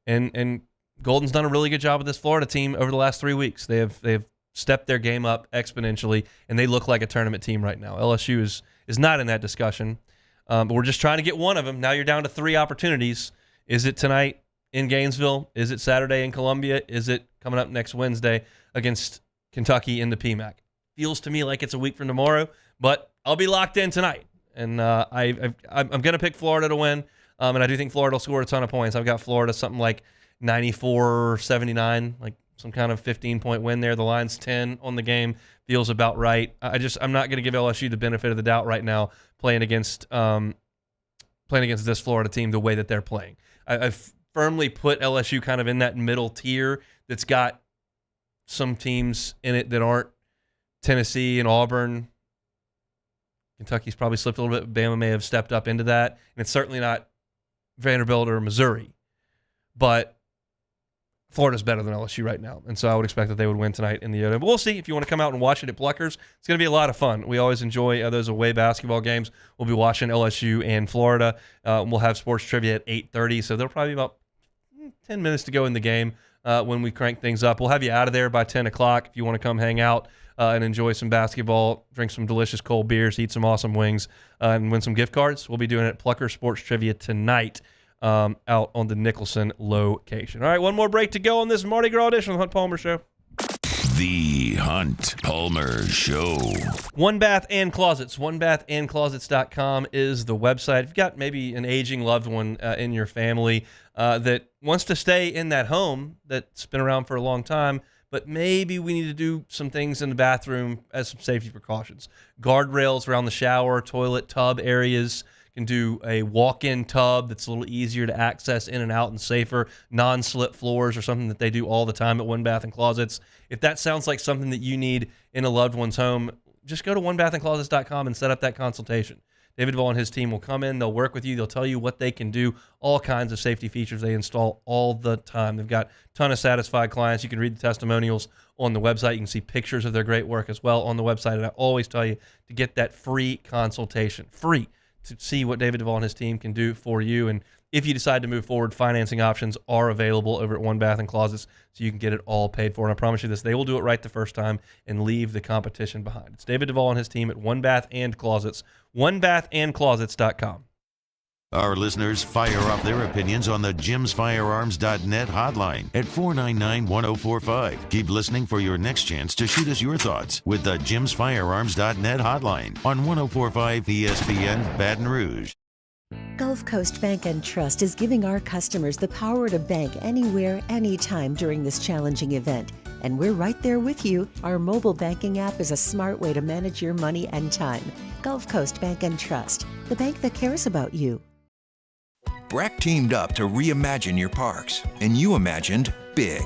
And Golden's done a really good job with this Florida team over the last 3 weeks. They have stepped their game up exponentially, and they look like a tournament team right now. LSU is not in that discussion, but we're just trying to get one of them. Now you're down to 3 opportunities. Is it tonight in Gainesville? Is it Saturday in Columbia? Is it coming up next Wednesday against Kentucky in the PMAC? Feels to me like it's a week from tomorrow, but I'll be locked in tonight. And I'm going to pick Florida to win, and I do think Florida will score a ton of points. I've got Florida something like 94-79, like some kind of 15-point win there. The line's 10 on the game. Feels about right. I'm not going to give LSU the benefit of the doubt right now playing against this Florida team the way that they're playing. I've firmly put LSU kind of in that middle tier that's got some teams in it that aren't Tennessee and Auburn. Kentucky's probably slipped a little bit. Bama may have stepped up into that. And it's certainly not Vanderbilt or Missouri. But Florida's better than LSU right now. And so I would expect that they would win tonight in the O-Dome. But we'll see. If you want to come out and watch it at Pluckers, it's going to be a lot of fun. We always enjoy those away basketball games. We'll be watching LSU and Florida. We'll have sports trivia at 8:30. So there'll probably be about 10 minutes to go in the game when we crank things up. We'll have you out of there by 10 o'clock if you want to come hang out and enjoy some basketball, drink some delicious cold beers, eat some awesome wings, and win some gift cards. We'll be doing it at Plucker Sports Trivia tonight out on the Nicholson location. All right, one more break to go on this Mardi Gras edition of the Hunt Palmer Show. The Hunt Palmer Show. One Bath and Closets. OneBathAndClosets.com is the website. If you've got maybe an aging loved one in your family that wants to stay in that home that's been around for a long time, but maybe we need to do some things in the bathroom as some safety precautions. Guardrails around the shower, toilet, tub areas can do a walk-in tub that's a little easier to access in and out and safer, non-slip floors, or something that they do all the time at One Bath & Closets. If that sounds like something that you need in a loved one's home, just go to onebathandclosets.com and set up that consultation. David Vaughn and his team will come in, they'll work with you, they'll tell you what they can do, all kinds of safety features they install all the time. They've got a ton of satisfied clients. You can read the testimonials on the website. You can see pictures of their great work as well on the website. And I always tell you to get that free consultation, free, to see what David Vaughn and his team can do for you. And if you decide to move forward, financing options are available over at One Bath & Closets, so you can get it all paid for. And I promise you this, they will do it right the first time and leave the competition behind. It's David Duvall and his team at One Bath & Closets, onebathandclosets.com. Our listeners fire off their opinions on the jimsfirearms.net hotline at 499-1045. Keep listening for your next chance to shoot us your thoughts with the jimsfirearms.net hotline on 1045 ESPN Baton Rouge. Gulf Coast Bank and Trust is giving our customers the power to bank anywhere, anytime during this challenging event. And we're right there with you. Our mobile banking app is a smart way to manage your money and time. Gulf Coast Bank and Trust, the bank that cares about you. Breck teamed up to reimagine your parks, and you imagined big.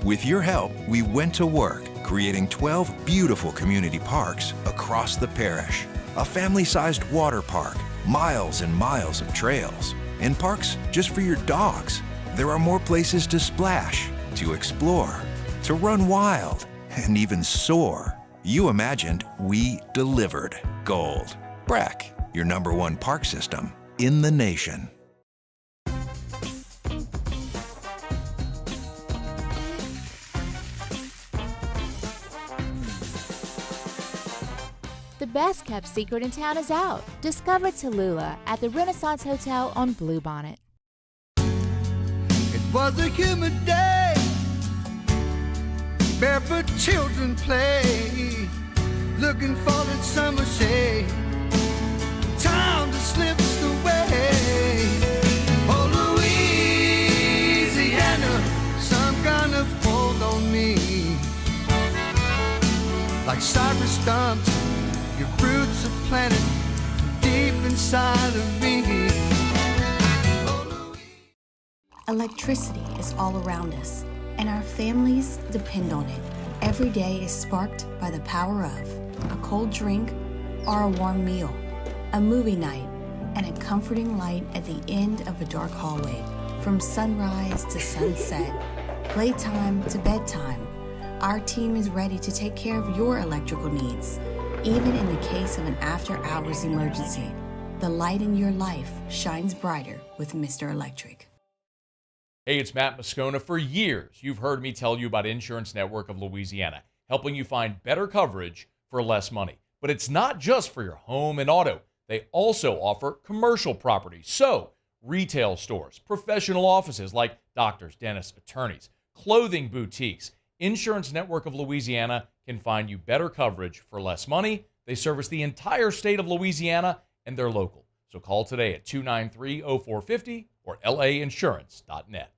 With your help, we went to work, creating 12 beautiful community parks across the parish. A family-sized water park, miles and miles of trails, and parks just for your dogs. There are more places to splash, to explore, to run wild, and even soar. You imagined, we delivered. Gold. Breck, your #1 park system in the nation. The best kept secret in town is out. Discover Tallulah at the Renaissance Hotel on Bluebonnet. It was a humid day, barefoot children play, looking for that summer shade. Time just slips away. Oh, Louisiana, some kind of hold on me, like cypress stumps. Your roots are planted deep inside of me. Electricity is all around us, and our families depend on it. Every day is sparked by the power of a cold drink or a warm meal, a movie night, and a comforting light at the end of a dark hallway. From sunrise to sunset, playtime to bedtime, our team is ready to take care of your electrical needs. Even in the case of an after-hours emergency, the light in your life shines brighter with Mr. Electric. Hey, it's Matt Moscona. For years, you've heard me tell you about Insurance Network of Louisiana, helping you find better coverage for less money. But it's not just for your home and auto. They also offer commercial property. So, retail stores, professional offices like doctors, dentists, attorneys, clothing boutiques. Insurance Network of Louisiana can find you better coverage for less money. They service the entire state of Louisiana, and they're local. So call today at 293-0450 or lainsurance.net.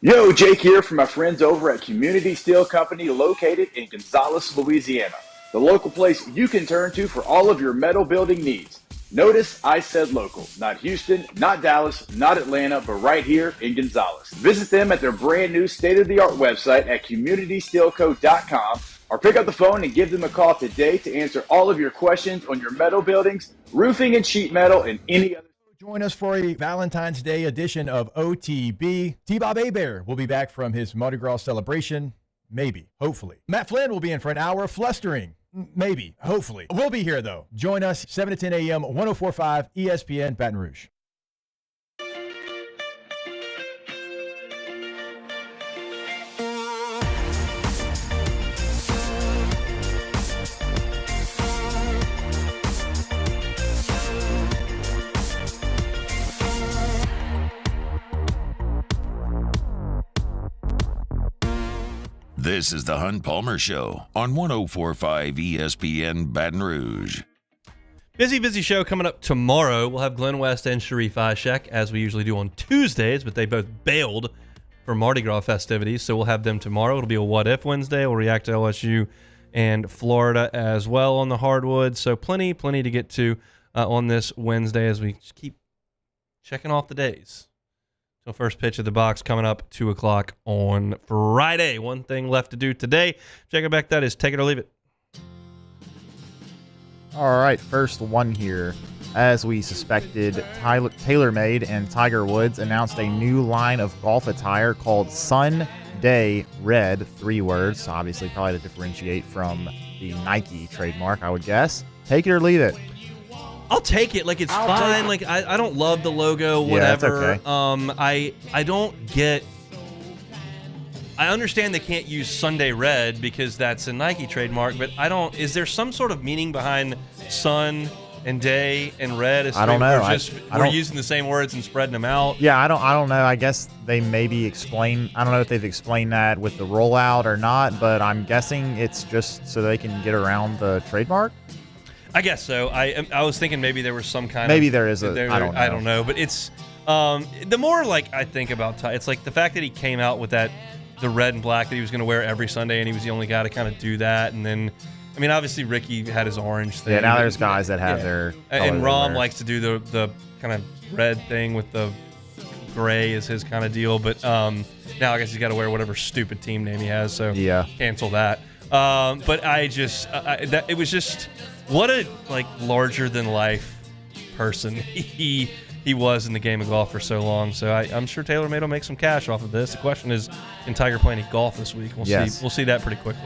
Yo, Jake here from my friends over at Community Steel Company located in Gonzales, Louisiana. The local place you can turn to for all of your metal building needs. Notice I said local, not Houston, not Dallas, not Atlanta, but right here in Gonzales. Visit them at their brand new state-of-the-art website at communitysteelco.com or pick up the phone and give them a call today to answer all of your questions on your metal buildings, roofing and sheet metal, and any other. Join us for a Valentine's Day edition of OTB. T-Bob Hebert will be back from his Mardi Gras celebration. Maybe. Hopefully. Matt Flynn will be in for an hour of flustering. Maybe. Hopefully. We'll be here, though. Join us 7 to 10 a.m., 104.5 ESPN Baton Rouge. This is the Hunt Palmer Show on 104.5 ESPN Baton Rouge. Busy show coming up tomorrow. We'll have Glenn West and Sharif Ishak, as we usually do on Tuesdays, but they both bailed for Mardi Gras festivities, so we'll have them tomorrow. It'll be a What If Wednesday. We'll react to LSU and Florida as well on the hardwood, so plenty to get to on this Wednesday as we just keep checking off the days. So first pitch of the box coming up 2 o'clock on Friday. One thing left to do today. Check it back. That is take it or leave it. All right, first one here. As we suspected, TaylorMade and Tiger Woods announced a new line of golf attire called Sun Day Red, 3 words. So obviously, probably to differentiate from the Nike trademark, I would guess. Take it or leave it. I'll take it. Like, it's fine. Like, I don't love the logo, whatever. Yeah, it's okay. I don't get... I understand they can't use Sunday Red because that's a Nike trademark, but I don't... Is there some sort of meaning behind sun and day and red? I don't know. We're using the same words and spreading them out. Yeah, I don't know. I guess they maybe explain... I don't know if they've explained that with the rollout or not, but I'm guessing it's just so they can get around the trademark. I guess so. I was thinking maybe there was some kind maybe of... there is a... I don't know. But it's... the more, like, I think about... It's like the fact that he came out with that... the red and black that he was going to wear every Sunday, and he was the only guy to kind of do that. And then, I mean, obviously Ricky had his orange thing. Yeah, now there's guys that have their... And Rahm likes to do the kind of red thing with the gray is his kind of deal. But now I guess he's got to wear whatever stupid team name he has, so cancel that. But I just... it was just... What a, like, larger-than-life person he was in the game of golf for so long. So I'm sure TaylorMade will make some cash off of this. The question is, can Tiger play any golf this week? We'll see that pretty quickly.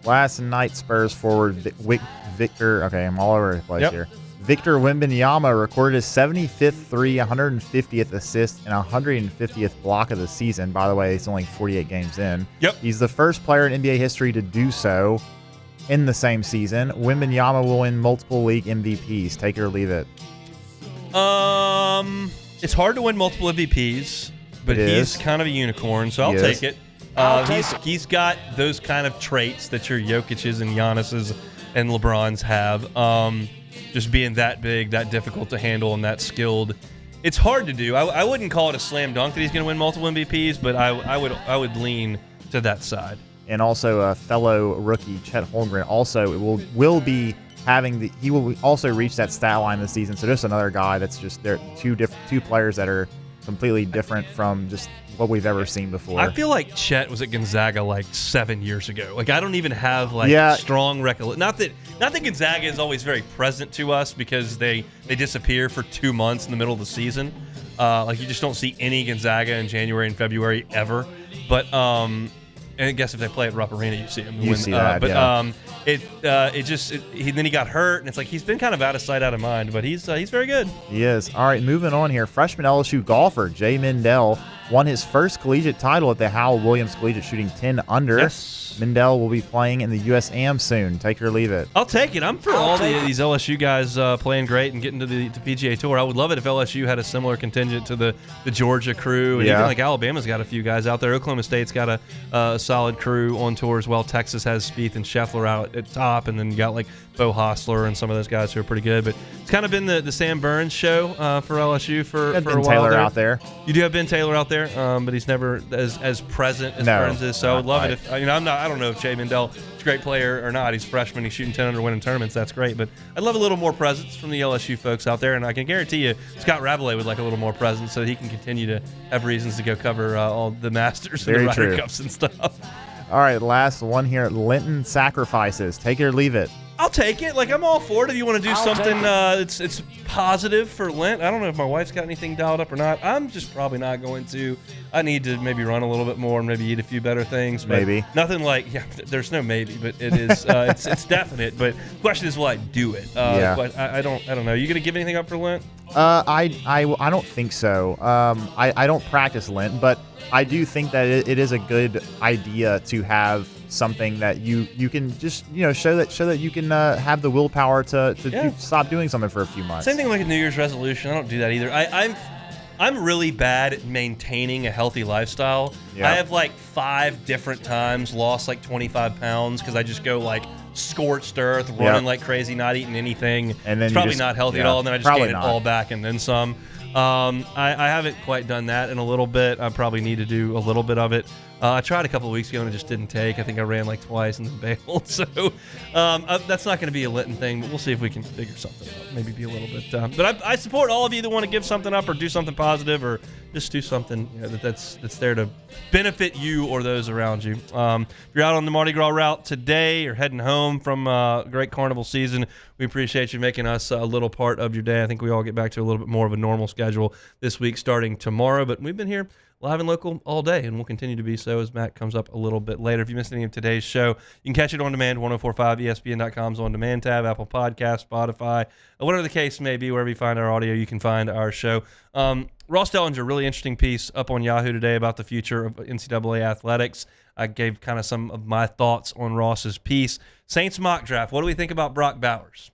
Last night, Spurs forward Victor. Okay, I'm all over the place here. Victor Wembanyama recorded his 75th three, 150th assist, and 150th block of the season. By the way, it's only 48 games in. He's the first player in NBA history to do so in the same season. Wembanyama will win multiple league MVPs. Take it or leave it. It's hard to win multiple MVPs, but he's kind of a unicorn, so I'll take it. He's got those kind of traits that your Jokic's and Giannis's and LeBron's have. Just being that big, that difficult to handle, and that skilled. It's hard to do. I wouldn't call it a slam dunk that he's going to win multiple MVPs, but I would lean to that side. And also a fellow rookie, Chet Holmgren, also will be having he will also reach that stat line this season. So just another guy that's just they're two players that are completely different from just what we've ever seen before. I feel like Chet was at Gonzaga like 7 years ago. Like, I don't even have strong recollection. Not that Gonzaga is always very present to us because they disappear for 2 months in the middle of the season. Like, you just don't see any Gonzaga in January and February ever. But and I guess if they play at Rupp Arena, you see him. You see that, Then he got hurt, and it's like he's been kind of out of sight, out of mind. But he's very good. He is. All right, moving on here. Freshman LSU golfer Jay Mendel won his first collegiate title at the Howell Williams Collegiate, shooting 10 under. Yes. Mendel will be playing in the U.S. Am soon. Take it or leave it. I'll take it. I'm for these LSU guys playing great and getting to the PGA Tour. I would love it if LSU had a similar contingent to the Georgia crew. And even like Alabama's got a few guys out there. Oklahoma State's got a solid crew on tour as well. Texas has Spieth and Scheffler out at top, and then you got like Bo Hostler and some of those guys who are pretty good. But it's kind of been the Sam Burns show for LSU for a while. Taylor out there. You do have Ben Taylor out there, but he's never as present as Burns is. So I would love it if I don't know if Jay Mendel is a great player or not. He's a freshman. He's shooting 10 under, winning tournaments. That's great. But I'd love a little more presence from the LSU folks out there, and I can guarantee you Scott Rabelais would like a little more presence so he can continue to have reasons to go cover all the Masters and the Ryder Cups and stuff. All right, last one here. Linton sacrifices. Take it or leave it. I'll take it. Like, I'm all for it if you want to do something it's positive for Lent. I don't know if my wife's got anything dialed up or not. I'm just probably not going to. I need to maybe run a little bit more and maybe eat a few better things. But maybe. Nothing like, there's no maybe, but it is, it's definite. But the question is, will I do it? But I don't know. You going to give anything up for Lent? I don't think so. I don't practice Lent, but I do think that it is a good idea to have something that you can just show that you can have the willpower to stop doing something for a few months. Same thing like a New Year's resolution. I don't do that either. I'm really bad at maintaining a healthy lifestyle. I have like 5 different times lost like 25 pounds because I just go like scorched earth, running like crazy, not eating anything. And then it's probably not healthy at all. And then I just gain it all back and then some. I haven't quite done that in a little bit. I probably need to do a little bit of it. I tried a couple of weeks ago and it just didn't take. I think I ran like twice and then bailed. So that's not going to be a Linton thing, but we'll see if we can figure something out. Maybe be a little bit. But I support all of you that want to give something up or do something positive or just do something that's there to benefit you or those around you. If you're out on the Mardi Gras route today or heading home from a great carnival season, we appreciate you making us a little part of your day. I think we all get back to a little bit more of a normal schedule this week starting tomorrow, but we've been here live and local all day, and we'll continue to be so as Matt comes up a little bit later. If you missed any of today's show, you can catch it on demand, 1045ESPN.com's on demand tab, Apple Podcasts, Spotify, whatever the case may be, wherever you find our audio, you can find our show. Ross Dellinger, really interesting piece up on Yahoo today about the future of NCAA athletics. I gave kind of some of my thoughts on Ross's piece. Saints mock draft. What do we think about Brock Bowers?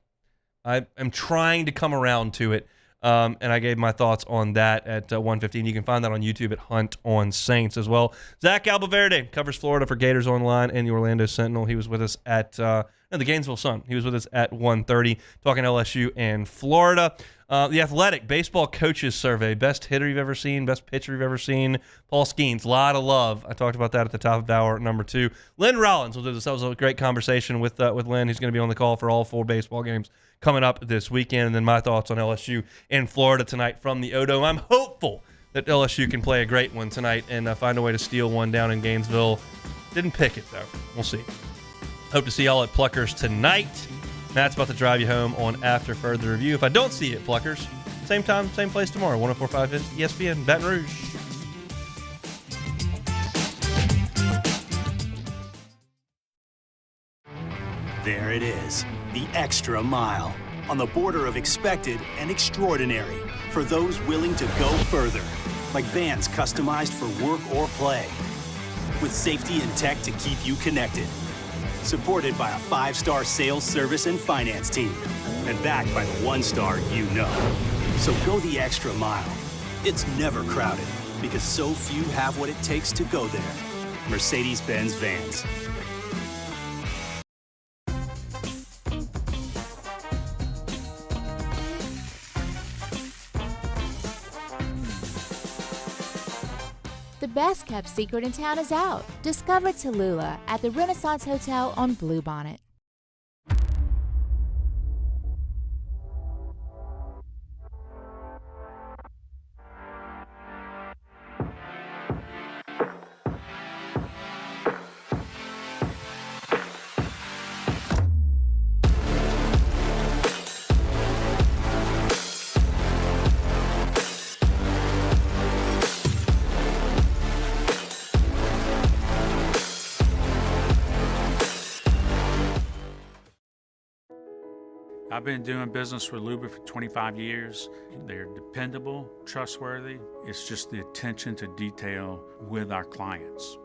I am trying to come around to it. And I gave my thoughts on that at 1:15. You can find that on YouTube at Hunt on Saints as well. Zach Albaverde covers Florida for Gators Online and the Orlando Sentinel. He was with us at the Gainesville Sun. He was with us at 1:30 talking LSU and Florida. The Athletic Baseball Coaches Survey. Best hitter you've ever seen, best pitcher you've ever seen. Paul Skeens, a lot of love. I talked about that at the top of hour number 2. Lynn Rollins will do this. That was a great conversation with Lynn. He's going to be on the call for all 4 baseball games coming up this weekend. And then my thoughts on LSU and Florida tonight from the O-Dome. I'm hopeful that LSU can play a great one tonight and find a way to steal one down in Gainesville. Didn't pick it, though. We'll see. Hope to see y'all at Pluckers tonight. Matt's about to drive you home on After Further Review. If I don't see you at Pluckers, same time, same place tomorrow, 104.5 ESPN, Baton Rouge. There it is, the extra mile, on the border of expected and extraordinary for those willing to go further, like vans customized for work or play, with safety and tech to keep you connected. Supported by a 5-star sales, service, and finance team, and backed by the 1-star you know. So go the extra mile. It's never crowded, because so few have what it takes to go there. Mercedes-Benz Vans. The best kept secret in town is out. Discover Tallulah at the Renaissance Hotel on Bluebonnet. I've been doing business with Luba for 25 years. They're dependable, trustworthy. It's just the attention to detail with our clients.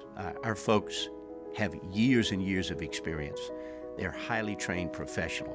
Our folks have years and years of experience. They're highly trained professionals.